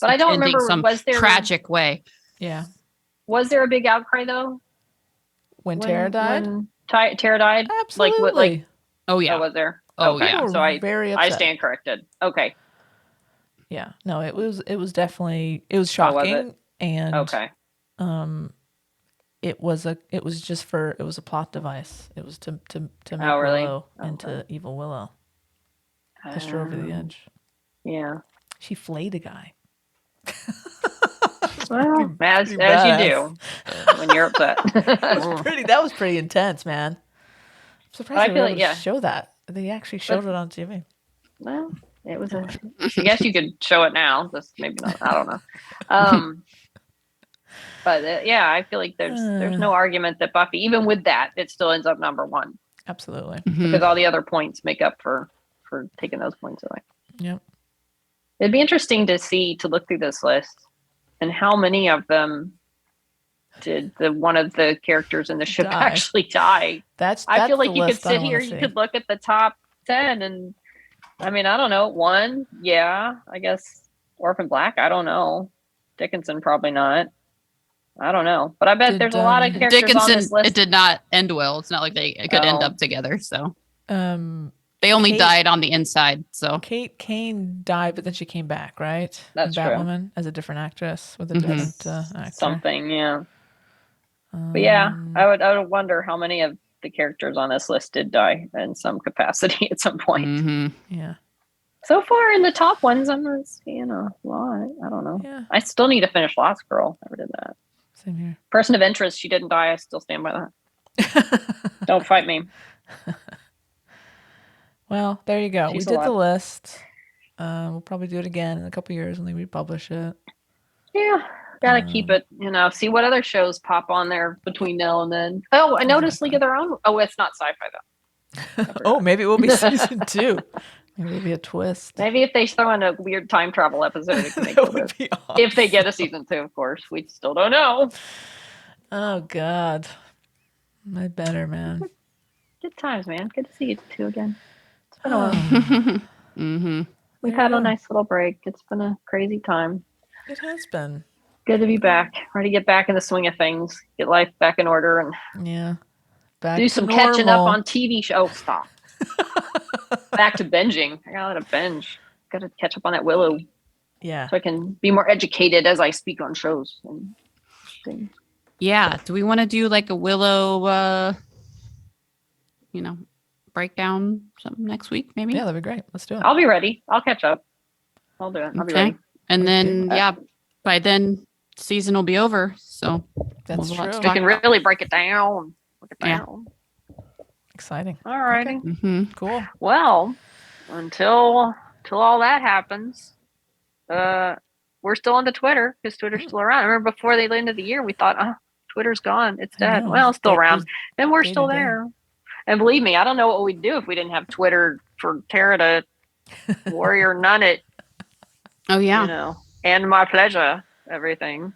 I don't remember some tragic way. Yeah. Was there a big outcry though? When Tara died? When Tara died? Absolutely. Oh yeah. Was there? Oh okay. yeah. So I stand corrected. Okay. Yeah. No, it was definitely, it was shocking. Was it? And okay. It was a plot device. It was to make Willow into Evil Willow. Pushed her over the edge. Yeah. She flayed a guy. Well, as you do when you're upset. That was pretty intense, man. I'm surprised they were able to show that. They actually showed it on TV. Well, it was I guess you could show it now. Just maybe not. I don't know. But I feel like there's no argument that Buffy, even with that, it still ends up number 1. Absolutely. Mm-hmm. Because all the other points make up for taking those points away. Yep. It'd be interesting to look through this list and how many of them did one of the characters in the ship actually die. I feel like you could sit here, you could look at the top 10 and I don't know, 1, yeah, I guess Orphan Black, I don't know. Dickinson, probably not. I don't know, but I bet there's a lot of characters Dickinson, on this list. It did not end well. It's not like they could end up together. So they only died on the inside. So Kate Kane died, but then she came back, right? That's Batwoman as a different actress with a different actor. Something, yeah. But yeah, I would wonder how many of the characters on this list did die in some capacity at some point. Mm-hmm. Yeah. So far in the top ones, I'm not seeing a lot. I don't know. Yeah. I still need to finish Lost Girl. Never did that. Same here. Person of Interest, she didn't die. I still stand by that. Don't fight me. Well, there you go. She's We did the alive. list. We'll probably do it again in a couple years when they republish it. Yeah, gotta keep it. See what other shows pop on there between now and then. Oh, I noticed League of Their Own. Oh, it's not sci-fi though. Oh, maybe it will be season 2. Maybe it'll be a twist. Maybe if they throw in a weird time travel episode, it can make That the would list. be awesome. If they get a season 2, of course. We still don't know. Oh, God. My better, man. Good times, man. Good to see you two again. It's been a while. Mm-hmm. We've had a nice little break. It's been a crazy time. It has been. Good to be back. Ready to get back in the swing of things. Get life back in order and Yeah. Back do to some catching up normal. on TV shows. Oh, stop. Back to binging. I gotta let it binge. Gotta catch up on that Willow Yeah. so I can be more educated as I speak on shows and things. Yeah. Do we want to do like a Willow, breakdown something next week? Maybe. Yeah, that'd be great. Let's do it. I'll be ready. I'll catch up. I'll do it. I'll be ready. And then, Okay. yeah, by then season will be over. So That's we'll have true. to We can really break it down. Break it Yeah. down. Exciting. All righty. Mm-hmm. Cool. Well, until all that happens, we're still on the Twitter because Twitter's still around. I remember before the end of the year, we thought, Twitter's gone. It's I dead. know. Well, it's still It around. was And we're day still to day. there. And believe me, I don't know what we'd do if we didn't have Twitter for Tara to Warrior Nun it, Oh, yeah. and my pleasure, everything.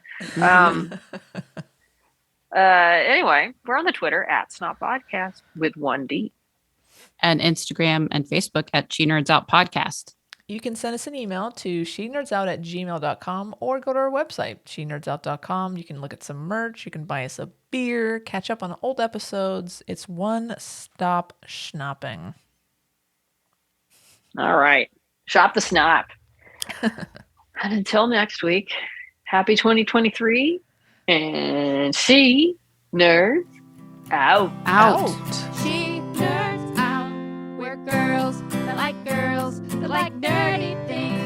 Anyway, we're on the Twitter at SNOP Podcast with 1D. And Instagram and Facebook at She Nerds Out Podcast. You can send us an email to shenerdsout@gmail.com or go to our website, shenerdsout.com. You can look at some merch. You can buy us a beer, catch up on old episodes. It's one-stop schnopping. All right. Shop the SNOP. And until next week, happy 2023 and see nerds out. Out. She nerds out. We're girls that like nerdy things.